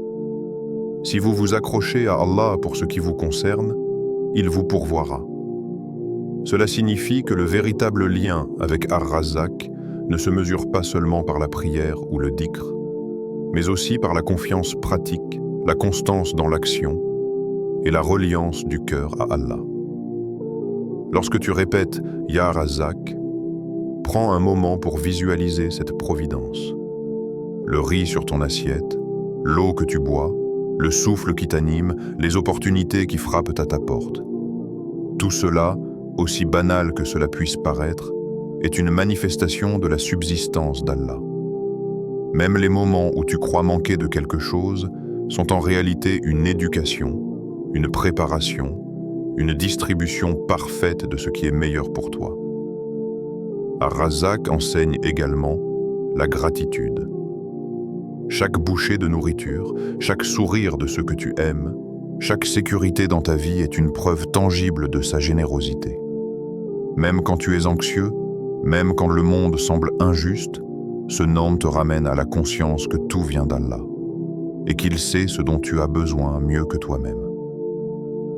« Si vous vous accrochez à Allah pour ce qui vous concerne, il vous pourvoira. » Cela signifie que le véritable lien avec Ar-Razak ne se mesure pas seulement par la prière ou le dhikr, mais aussi par la confiance pratique, la constance dans l'action et la reliance du cœur à Allah. Lorsque tu répètes « Ya Razak », prends un moment pour visualiser cette providence. Le riz sur ton assiette, l'eau que tu bois, le souffle qui t'anime, les opportunités qui frappent à ta porte. Tout cela, aussi banal que cela puisse paraître, est une manifestation de la subsistance d'Allah. Même les moments où tu crois manquer de quelque chose sont en réalité une éducation, une préparation, une distribution parfaite de ce qui est meilleur pour toi. Ar-Razak enseigne également la gratitude. Chaque bouchée de nourriture, chaque sourire de ceux que tu aimes, chaque sécurité dans ta vie est une preuve tangible de sa générosité. Même quand tu es anxieux, même quand le monde semble injuste, ce nom te ramène à la conscience que tout vient d'Allah et qu'il sait ce dont tu as besoin mieux que toi-même.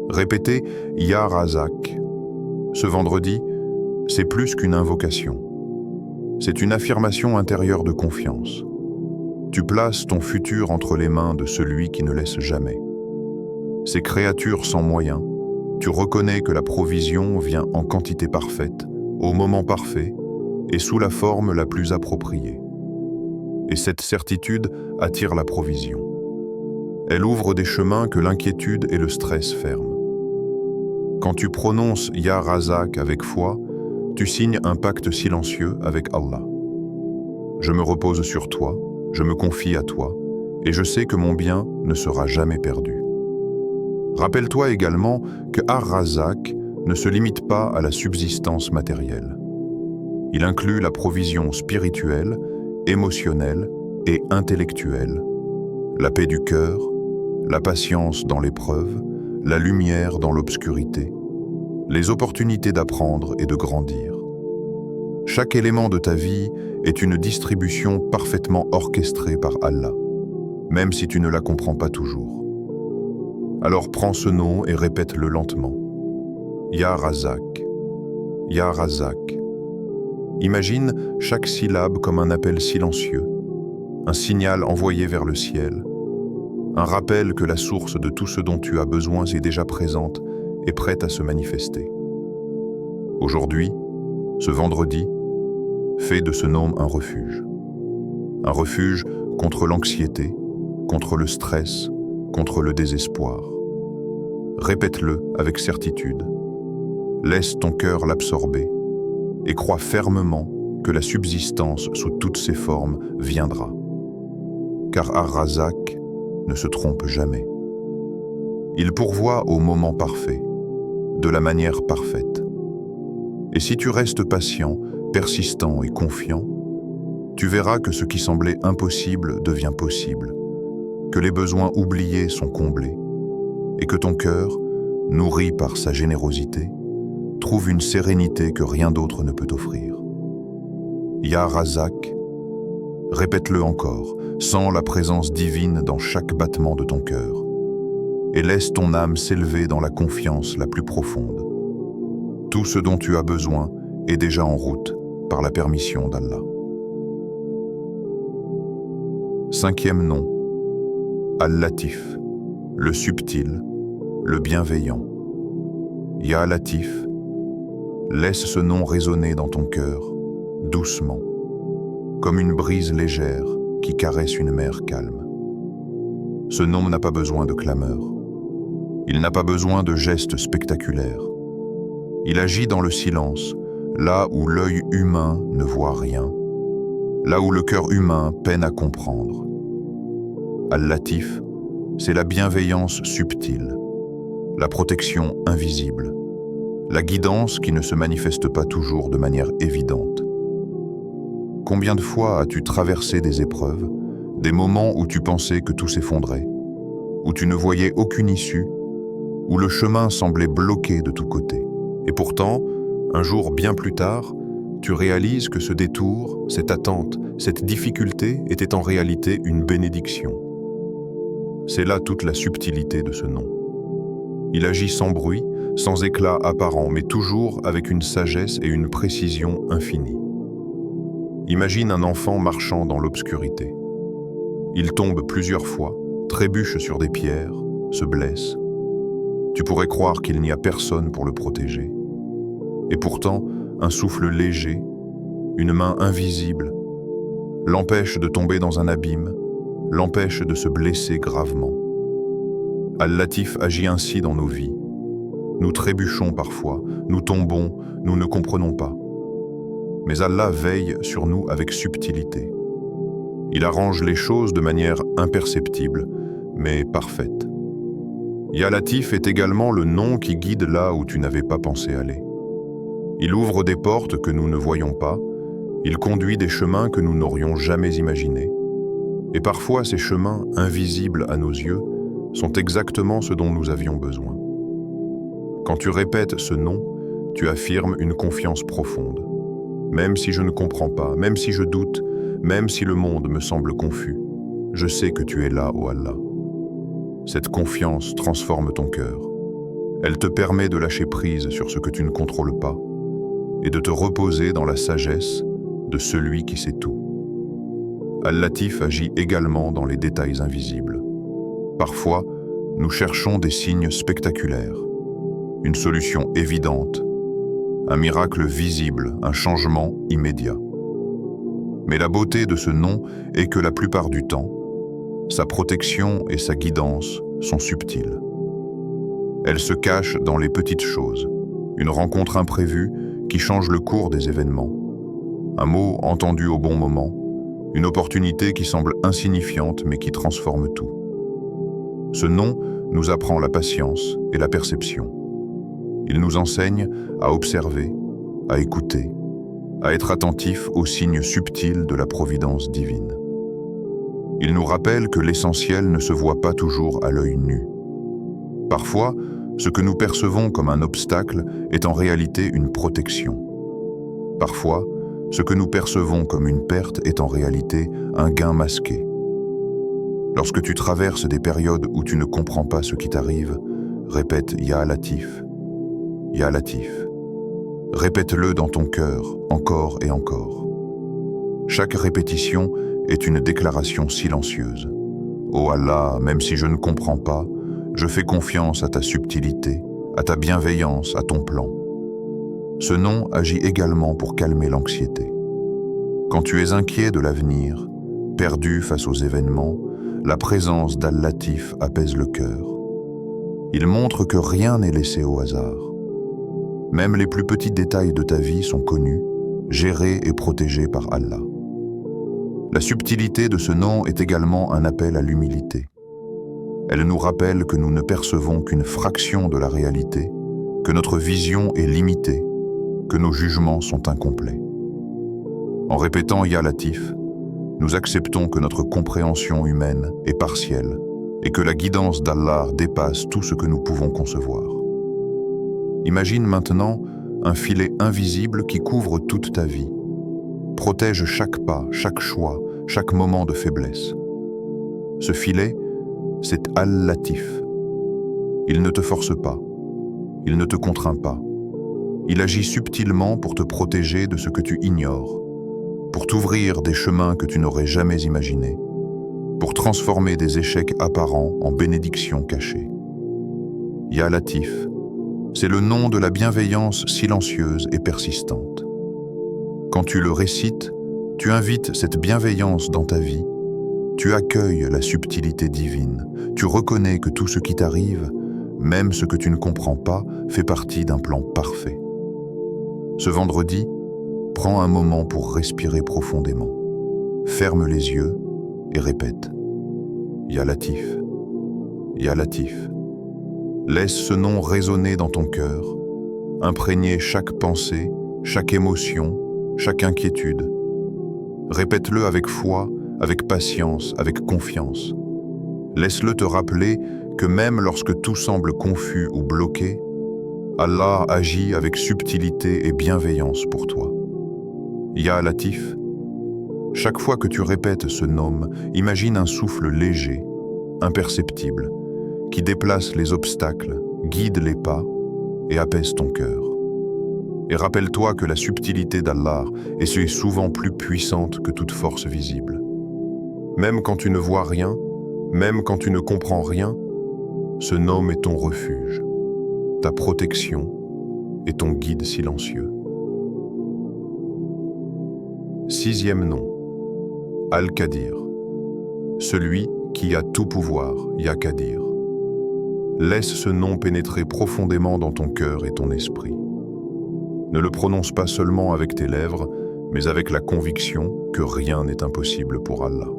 Répétez « Ya Razak » ce vendredi, c'est plus qu'une invocation. C'est une affirmation intérieure de confiance. Tu places ton futur entre les mains de celui qui ne laisse jamais. Ces créatures sans moyens, tu reconnais que la provision vient en quantité parfaite, au moment parfait et sous la forme la plus appropriée. Et cette certitude attire la provision. Elle ouvre des chemins que l'inquiétude et le stress ferment. Quand tu prononces « Ya Razak » avec foi, tu signes un pacte silencieux avec Allah. Je me repose sur toi, je me confie à toi, et je sais que mon bien ne sera jamais perdu. Rappelle-toi également que Ar-Razak ne se limite pas à la subsistance matérielle. Il inclut la provision spirituelle, émotionnelle et intellectuelle, la paix du cœur, la patience dans l'épreuve, la lumière dans l'obscurité, les opportunités d'apprendre et de grandir. Chaque élément de ta vie est une distribution parfaitement orchestrée par Allah, même si tu ne la comprends pas toujours. Alors prends ce nom et répète-le lentement. Ya Razak, Ya Razak. Imagine chaque syllabe comme un appel silencieux, un signal envoyé vers le ciel, un rappel que la source de tout ce dont tu as besoin est déjà présente et prête à se manifester. Aujourd'hui, ce vendredi, fais de ce nom un refuge. Un refuge contre l'anxiété, contre le stress, contre le désespoir. Répète-le avec certitude. Laisse ton cœur l'absorber et crois fermement que la subsistance sous toutes ses formes viendra. Car Ar-Razak ne se trompe jamais. Il pourvoit au moment parfait, de la manière parfaite. Et si tu restes patient, persistant et confiant, tu verras que ce qui semblait impossible devient possible, que les besoins oubliés sont comblés, et que ton cœur, nourri par sa générosité, trouve une sérénité que rien d'autre ne peut offrir. Ya Razak, répète-le encore, sens la présence divine dans chaque battement de ton cœur, et laisse ton âme s'élever dans la confiance la plus profonde. Tout ce dont tu as besoin est déjà en route par la permission d'Allah. Cinquième nom, Al-Latif, le subtil, le bienveillant. Ya Latif, laisse ce nom résonner dans ton cœur, doucement, comme une brise légère qui caresse une mer calme. Ce nom n'a pas besoin de clameur. Il n'a pas besoin de gestes spectaculaires. Il agit dans le silence, là où l'œil humain ne voit rien, là où le cœur humain peine à comprendre. Al-Latif, c'est la bienveillance subtile, la protection invisible, la guidance qui ne se manifeste pas toujours de manière évidente. Combien de fois as-tu traversé des épreuves, des moments où tu pensais que tout s'effondrait, où tu ne voyais aucune issue, où le chemin semblait bloqué de tous côtés? Et pourtant, un jour bien plus tard, tu réalises que ce détour, cette attente, cette difficulté était en réalité une bénédiction. C'est là toute la subtilité de ce nom. Il agit sans bruit, sans éclat apparent, mais toujours avec une sagesse et une précision infinie. Imagine un enfant marchant dans l'obscurité. Il tombe plusieurs fois, trébuche sur des pierres, se blesse. Tu pourrais croire qu'il n'y a personne pour le protéger. Et pourtant, un souffle léger, une main invisible, l'empêche de tomber dans un abîme, l'empêche de se blesser gravement. Al-Latif agit ainsi dans nos vies. Nous trébuchons parfois, nous tombons, nous ne comprenons pas. Mais Allah veille sur nous avec subtilité. Il arrange les choses de manière imperceptible, mais parfaite. Ya Latif est également le nom qui guide là où tu n'avais pas pensé aller. Il ouvre des portes que nous ne voyons pas, il conduit des chemins que nous n'aurions jamais imaginés. Et parfois ces chemins, invisibles à nos yeux, sont exactement ce dont nous avions besoin. Quand tu répètes ce nom, tu affirmes une confiance profonde. Même si je ne comprends pas, même si je doute, même si le monde me semble confus, je sais que tu es là, ô Allah. Cette confiance transforme ton cœur. Elle te permet de lâcher prise sur ce que tu ne contrôles pas et de te reposer dans la sagesse de celui qui sait tout. Al-Latif agit également dans les détails invisibles. Parfois, nous cherchons des signes spectaculaires, une solution évidente, un miracle visible, un changement immédiat. Mais la beauté de ce nom est que la plupart du temps, sa protection et sa guidance sont subtiles. Elles se cachent dans les petites choses, une rencontre imprévue qui change le cours des événements, un mot entendu au bon moment, une opportunité qui semble insignifiante mais qui transforme tout. Ce nom nous apprend la patience et la perception. Il nous enseigne à observer, à écouter, à être attentif aux signes subtils de la providence divine. Il nous rappelle que l'essentiel ne se voit pas toujours à l'œil nu. Parfois, ce que nous percevons comme un obstacle est en réalité une protection. Parfois, Ce que nous percevons comme une perte est en réalité un gain masqué. Lorsque tu traverses des périodes où tu ne comprends pas ce qui t'arrive, répète Ya Latif, Ya Latif. Répète-le dans ton cœur, encore et encore. Chaque répétition est une déclaration silencieuse. Ô Allah, même si je ne comprends pas, je fais confiance à ta subtilité, à ta bienveillance, à ton plan. Ce nom agit également pour calmer l'anxiété. Quand tu es inquiet de l'avenir, perdu face aux événements, la présence d'Al-Latif apaise le cœur. Il montre que rien n'est laissé au hasard. Même les plus petits détails de ta vie sont connus, gérés et protégés par Allah. La subtilité de ce nom est également un appel à l'humilité. Elle nous rappelle que nous ne percevons qu'une fraction de la réalité, que notre vision est limitée, que nos jugements sont incomplets. En répétant Ya Latif, nous acceptons que notre compréhension humaine est partielle et que la guidance d'Allah dépasse tout ce que nous pouvons concevoir. Imagine maintenant un filet invisible qui couvre toute ta vie, protège chaque pas, chaque choix, chaque moment de faiblesse. Ce filet, c'est Al-Latif. Il ne te force pas, il ne te contraint pas. Il agit subtilement pour te protéger de ce que tu ignores, pour t'ouvrir des chemins que tu n'aurais jamais imaginés, pour transformer des échecs apparents en bénédictions cachées. Ya Latif, c'est le nom de la bienveillance silencieuse et persistante. Quand tu le récites, tu invites cette bienveillance dans ta vie, tu accueilles la subtilité divine, tu reconnais que tout ce qui t'arrive, même ce que tu ne comprends pas, fait partie d'un plan parfait. Ce vendredi, prends un moment pour respirer profondément. Ferme les yeux et répète Ya Latif, Ya Latif. Laisse ce nom résonner dans ton cœur, imprégner chaque pensée, chaque émotion, chaque inquiétude. Répète-le avec foi, avec patience, avec confiance. Laisse-le te rappeler que même lorsque tout semble confus ou bloqué, Allah agit avec subtilité et bienveillance pour toi. Ya Latif, chaque fois que tu répètes ce nom, imagine un souffle léger, imperceptible, qui déplace les obstacles, guide les pas et apaise ton cœur. Et rappelle-toi que la subtilité d'Allah est souvent plus puissante que toute force visible. Même quand tu ne vois rien, même quand tu ne comprends rien, ce nom est ton refuge, ta protection et ton guide silencieux. 6e nom, Al-Qadir, celui qui a tout pouvoir, Ya Qadir. Laisse ce nom pénétrer profondément dans ton cœur et ton esprit. Ne le prononce pas seulement avec tes lèvres, mais avec la conviction que rien n'est impossible pour Allah.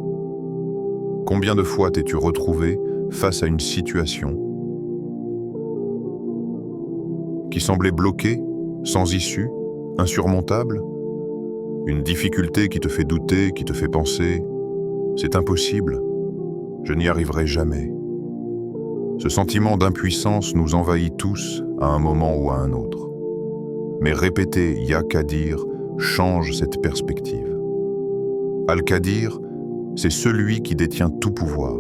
Combien de fois t'es-tu retrouvé face à une situation qui semblait bloquée, sans issue, insurmontable? Une difficulté qui te fait douter, qui te fait penser « c'est impossible, je n'y arriverai jamais ». Ce sentiment d'impuissance nous envahit tous à un moment ou à un autre. Mais répéter Ya Qadir change cette perspective. Al-Qadir, c'est celui qui détient tout pouvoir,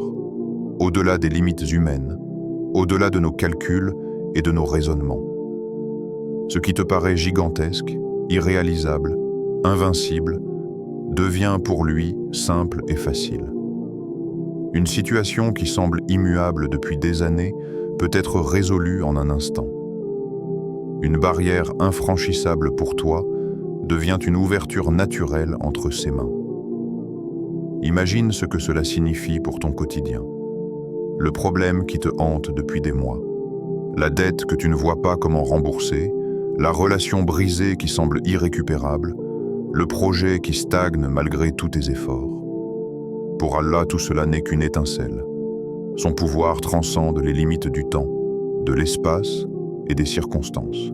au-delà des limites humaines, au-delà de nos calculs et de nos raisonnements. Ce qui te paraît gigantesque, irréalisable, invincible, devient pour lui simple et facile. Une situation qui semble immuable depuis des années peut être résolue en un instant. Une barrière infranchissable pour toi devient une ouverture naturelle entre ses mains. Imagine ce que cela signifie pour ton quotidien. Le problème qui te hante depuis des mois. La dette que tu ne vois pas comment rembourser, la relation brisée qui semble irrécupérable, le projet qui stagne malgré tous tes efforts. Pour Allah, tout cela n'est qu'une étincelle. Son pouvoir transcende les limites du temps, de l'espace et des circonstances.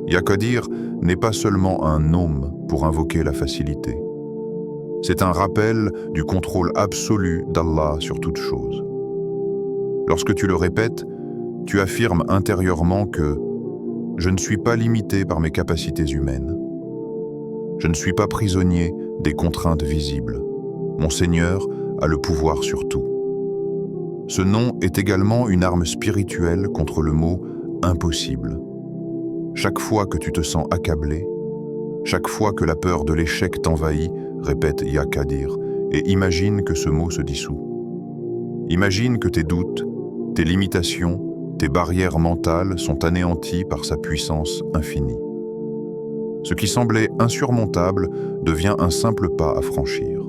Ya Qadir n'est pas seulement un nom pour invoquer la facilité. C'est un rappel du contrôle absolu d'Allah sur toute chose. Lorsque tu le répètes, tu affirmes intérieurement que « je ne suis pas limité par mes capacités humaines. Je ne suis pas prisonnier des contraintes visibles. Mon Seigneur a le pouvoir sur tout. Ce nom est également une arme spirituelle contre le mot « impossible ». Chaque fois que tu te sens accablé, chaque fois que la peur de l'échec t'envahit, répète Ya Qadir et imagine que ce mot se dissout. Imagine que tes doutes, tes limitations, tes barrières mentales sont anéanties par sa puissance infinie. Ce qui semblait insurmontable devient un simple pas à franchir.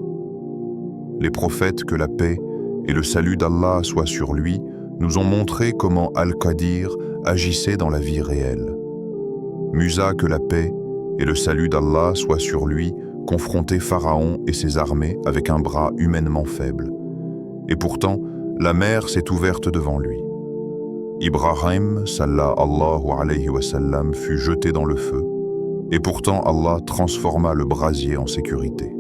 Les prophètes, que la paix et le salut d'Allah soient sur lui, nous ont montré comment Al-Qadir agissait dans la vie réelle. Musa, que la paix et le salut d'Allah soient sur lui, confrontait Pharaon et ses armées avec un bras humainement faible. Et pourtant, la mer s'est ouverte devant lui. Ibrahim, sallallahu alayhi wa sallam, fut jeté dans le feu, et pourtant Allah transforma le brasier en sécurité.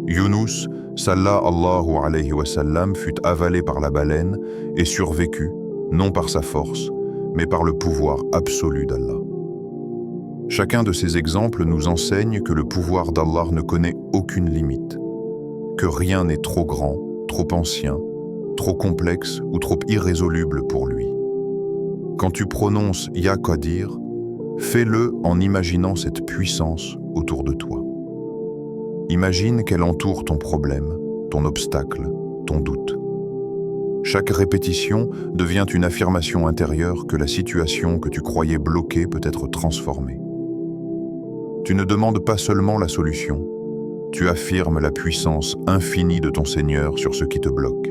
Yunus, sallallahu alayhi wa sallam, fut avalé par la baleine et survécut, non par sa force, mais par le pouvoir absolu d'Allah. Chacun de ces exemples nous enseigne que le pouvoir d'Allah ne connaît aucune limite, que rien n'est trop grand, trop ancien, trop complexe ou trop irrésoluble pour lui. Quand tu prononces Ya Qadir, fais-le en imaginant cette puissance autour de toi. Imagine qu'elle entoure ton problème, ton obstacle, ton doute. Chaque répétition devient une affirmation intérieure que la situation que tu croyais bloquée peut être transformée. Tu ne demandes pas seulement la solution, tu affirmes la puissance infinie de ton Seigneur sur ce qui te bloque.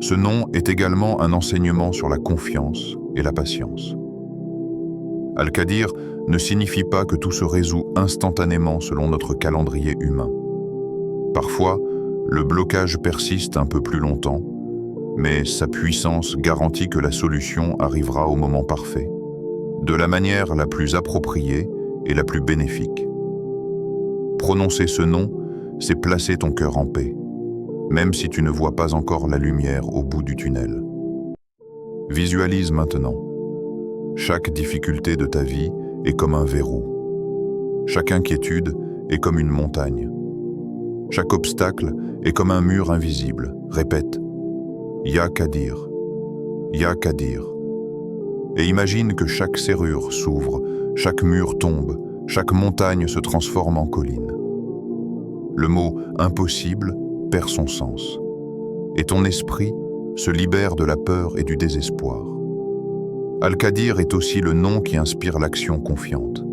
Ce nom est également un enseignement sur la confiance et la patience. Al-Qadir ne signifie pas que tout se résout instantanément selon notre calendrier humain. Parfois, le blocage persiste un peu plus longtemps, mais sa puissance garantit que la solution arrivera au moment parfait, de la manière la plus appropriée et la plus bénéfique. Prononcer ce nom, c'est placer ton cœur en paix, même si tu ne vois pas encore la lumière au bout du tunnel. Visualise maintenant. Chaque difficulté de ta vie est comme un verrou. Chaque inquiétude est comme une montagne. Chaque obstacle est comme un mur invisible. Répète, Ya Qadir, Ya Qadir. Et imagine que chaque serrure s'ouvre, chaque mur tombe, chaque montagne se transforme en colline. Le mot impossible perd son sens, et ton esprit se libère de la peur et du désespoir. Al-Qadir est aussi le nom qui inspire l'action confiante.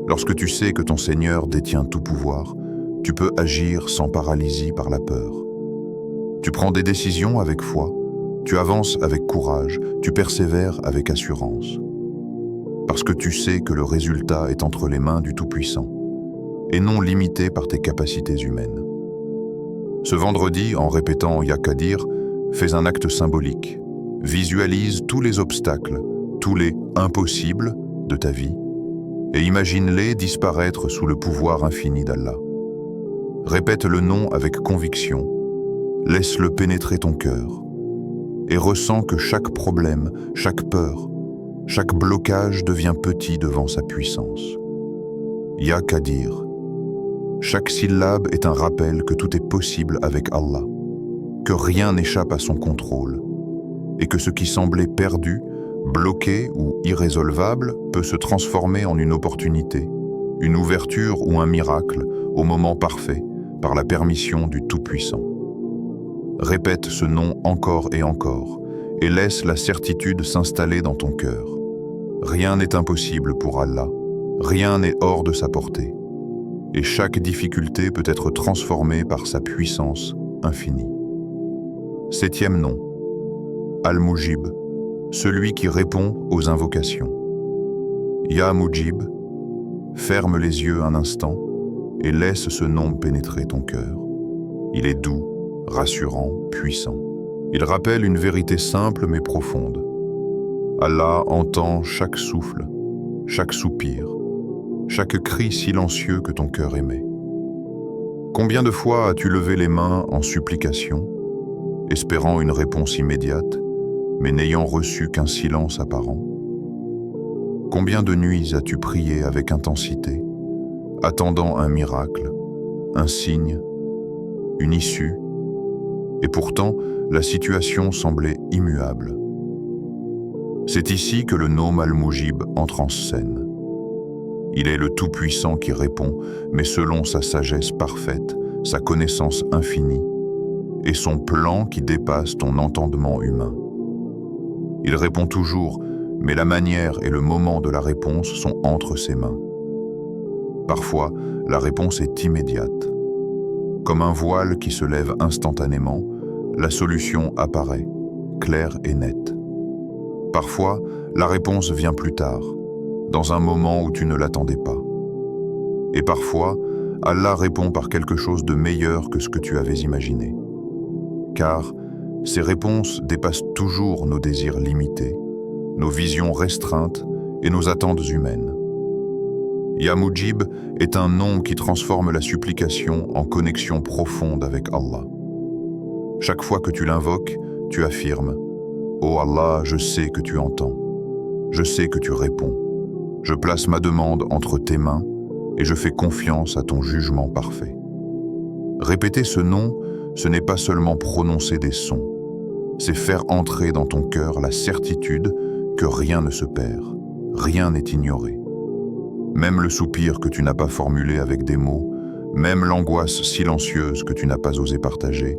Lorsque tu sais que ton Seigneur détient tout pouvoir, tu peux agir sans paralysie par la peur. Tu prends des décisions avec foi, tu avances avec courage, tu persévères avec assurance. Parce que tu sais que le résultat est entre les mains du Tout-Puissant, et non limité par tes capacités humaines. Ce vendredi, en répétant Ya Qadir, fais un acte symbolique. Visualise tous les obstacles, tous les impossibles de ta vie, et imagine-les disparaître sous le pouvoir infini d'Allah. Répète le nom avec conviction, laisse-le pénétrer ton cœur, et ressens que chaque problème, chaque peur, chaque blocage devient petit devant sa puissance. Ya Qadir. Chaque syllabe est un rappel que tout est possible avec Allah, que rien n'échappe à son contrôle, et que ce qui semblait perdu, bloqué ou irrésolvable peut se transformer en une opportunité, une ouverture ou un miracle au moment parfait, par la permission du Tout-Puissant. Répète ce nom encore et laisse la certitude s'installer dans ton cœur. Rien n'est impossible pour Allah, rien n'est hors de sa portée, et chaque difficulté peut être transformée par sa puissance infinie. 7e nom, Al-Mujib, celui qui répond aux invocations. Ya Mujib, ferme les yeux un instant et laisse ce nom pénétrer ton cœur. Il est doux, rassurant, puissant. Il rappelle une vérité simple mais profonde. Allah entend chaque souffle, chaque soupir, chaque cri silencieux que ton cœur émet. Combien de fois as-tu levé les mains en supplication, espérant une réponse immédiate, mais n'ayant reçu qu'un silence apparent? Combien de nuits as-tu prié avec intensité, attendant un miracle, un signe, une issue, et pourtant la situation semblait immuable. C'est ici que le Nome Al-Mujib entre en scène. Il est le Tout-Puissant qui répond, mais selon sa sagesse parfaite, sa connaissance infinie, et son plan qui dépasse ton entendement humain. Il répond toujours, mais la manière et le moment de la réponse sont entre ses mains. Parfois, la réponse est immédiate. Comme un voile qui se lève instantanément, la solution apparaît, claire et nette. Parfois, la réponse vient plus tard, dans un moment où tu ne l'attendais pas. Et parfois, Allah répond par quelque chose de meilleur que ce que tu avais imaginé. Car ces réponses dépassent toujours nos désirs limités, nos visions restreintes et nos attentes humaines. Ya Mujib est un nom qui transforme la supplication en connexion profonde avec Allah. Chaque fois que tu l'invoques, tu affirmes « Oh Allah, je sais que tu entends, je sais que tu réponds, je place ma demande entre tes mains et je fais confiance à ton jugement parfait. » Répéter ce nom, ce n'est pas seulement prononcer des sons, c'est faire entrer dans ton cœur la certitude que rien ne se perd, rien n'est ignoré. Même le soupir que tu n'as pas formulé avec des mots, même l'angoisse silencieuse que tu n'as pas osé partager,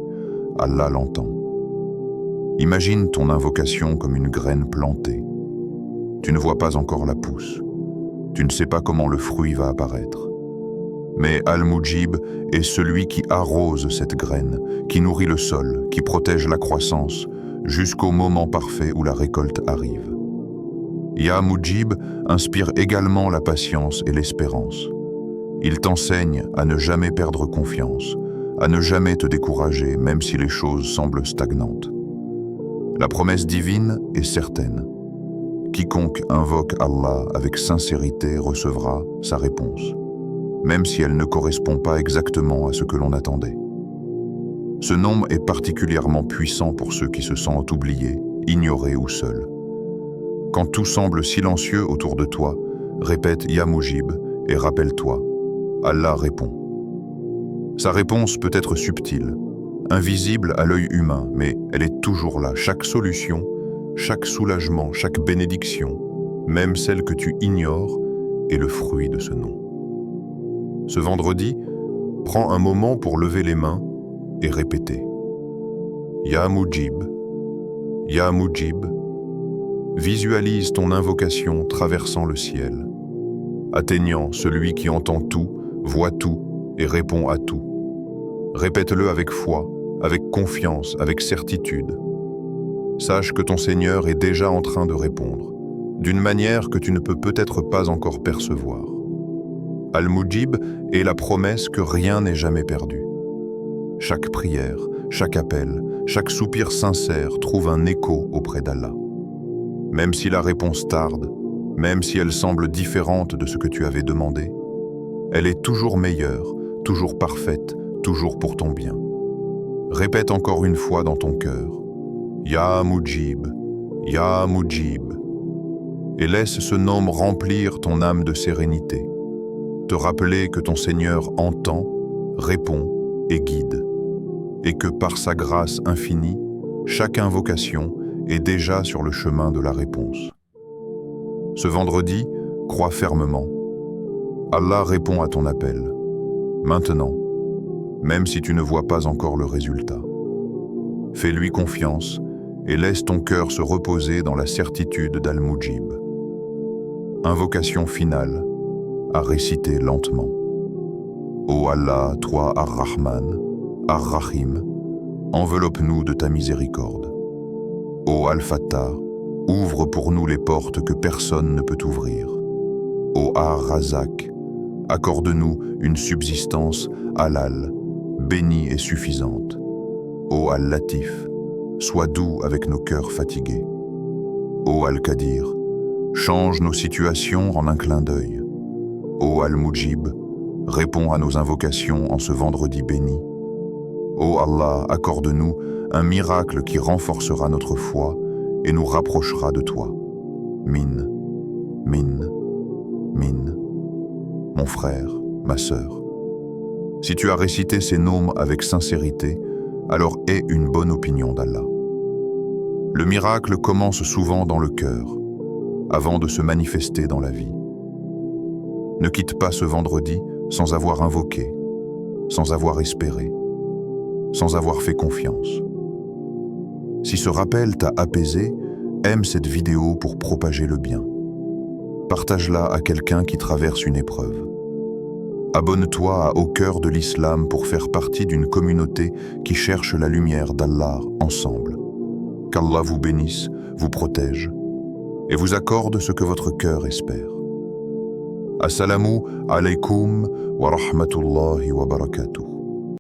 Allah l'entend. Imagine ton invocation comme une graine plantée. Tu ne vois pas encore la pousse. Tu ne sais pas comment le fruit va apparaître. Mais Al-Mujib est celui qui arrose cette graine, qui nourrit le sol, qui protège la croissance, jusqu'au moment parfait où la récolte arrive. Ya Mujib inspire également la patience et l'espérance. Il t'enseigne à ne jamais perdre confiance, à ne jamais te décourager même si les choses semblent stagnantes. La promesse divine est certaine. Quiconque invoque Allah avec sincérité recevra sa réponse, même si elle ne correspond pas exactement à ce que l'on attendait. Ce nom est particulièrement puissant pour ceux qui se sentent oubliés, ignorés ou seuls. Quand tout semble silencieux autour de toi, répète Ya Mujib et rappelle-toi, Allah répond. Sa réponse peut être subtile, invisible à l'œil humain, mais elle est toujours là. Chaque solution, chaque soulagement, chaque bénédiction, même celle que tu ignores, est le fruit de ce nom. Ce vendredi, prends un moment pour lever les mains et répéter. Ya Mujib, Ya Mujib. Visualise ton invocation traversant le ciel, atteignant celui qui entend tout, voit tout et répond à tout. Répète-le avec foi, avec confiance, avec certitude. Sache que ton Seigneur est déjà en train de répondre, d'une manière que tu ne peux peut-être pas encore percevoir. Al-Mujib est la promesse que rien n'est jamais perdu. Chaque prière, chaque appel, chaque soupir sincère trouve un écho auprès d'Allah. Même si la réponse tarde, même si elle semble différente de ce que tu avais demandé, elle est toujours meilleure, toujours parfaite, toujours pour ton bien. Répète encore une fois dans ton cœur, Ya Mujib, Ya Mujib, et laisse ce nom remplir ton âme de sérénité, te rappeler que ton Seigneur entend, répond et guide, et que par sa grâce infinie, chaque invocation est déjà sur le chemin de la réponse. Ce vendredi, crois fermement. Allah répond à ton appel, maintenant, même si tu ne vois pas encore le résultat. Fais-lui confiance et laisse ton cœur se reposer dans la certitude d'Al-Mujib. Invocation finale, à réciter lentement. Ô Allah, toi Ar-Rahman, Ar-Rahim, enveloppe-nous de ta miséricorde. Ô Al-Fattah, ouvre pour nous les portes que personne ne peut ouvrir. Ô Ar-Razak, accorde-nous une subsistance halal, bénie et suffisante. Ô Al-Latif, sois doux avec nos cœurs fatigués. Ô Al-Qadir, change nos situations en un clin d'œil. Ô Al-Mujib, réponds à nos invocations en ce vendredi béni. Ô Allah, accorde-nous un miracle qui renforcera notre foi et nous rapprochera de toi. Min, min, min. Mon frère, ma sœur. Si tu as récité ces noms avec sincérité, alors aie une bonne opinion d'Allah. Le miracle commence souvent dans le cœur, avant de se manifester dans la vie. Ne quitte pas ce vendredi sans avoir invoqué, sans avoir espéré, sans avoir fait confiance. Si ce rappel t'a apaisé, aime cette vidéo pour propager le bien. Partage-la à quelqu'un qui traverse une épreuve. Abonne-toi à Au cœur de l'Islam pour faire partie d'une communauté qui cherche la lumière d'Allah ensemble. Qu'Allah vous bénisse, vous protège et vous accorde ce que votre cœur espère. Assalamu alaikum wa rahmatullahi wa barakatuh.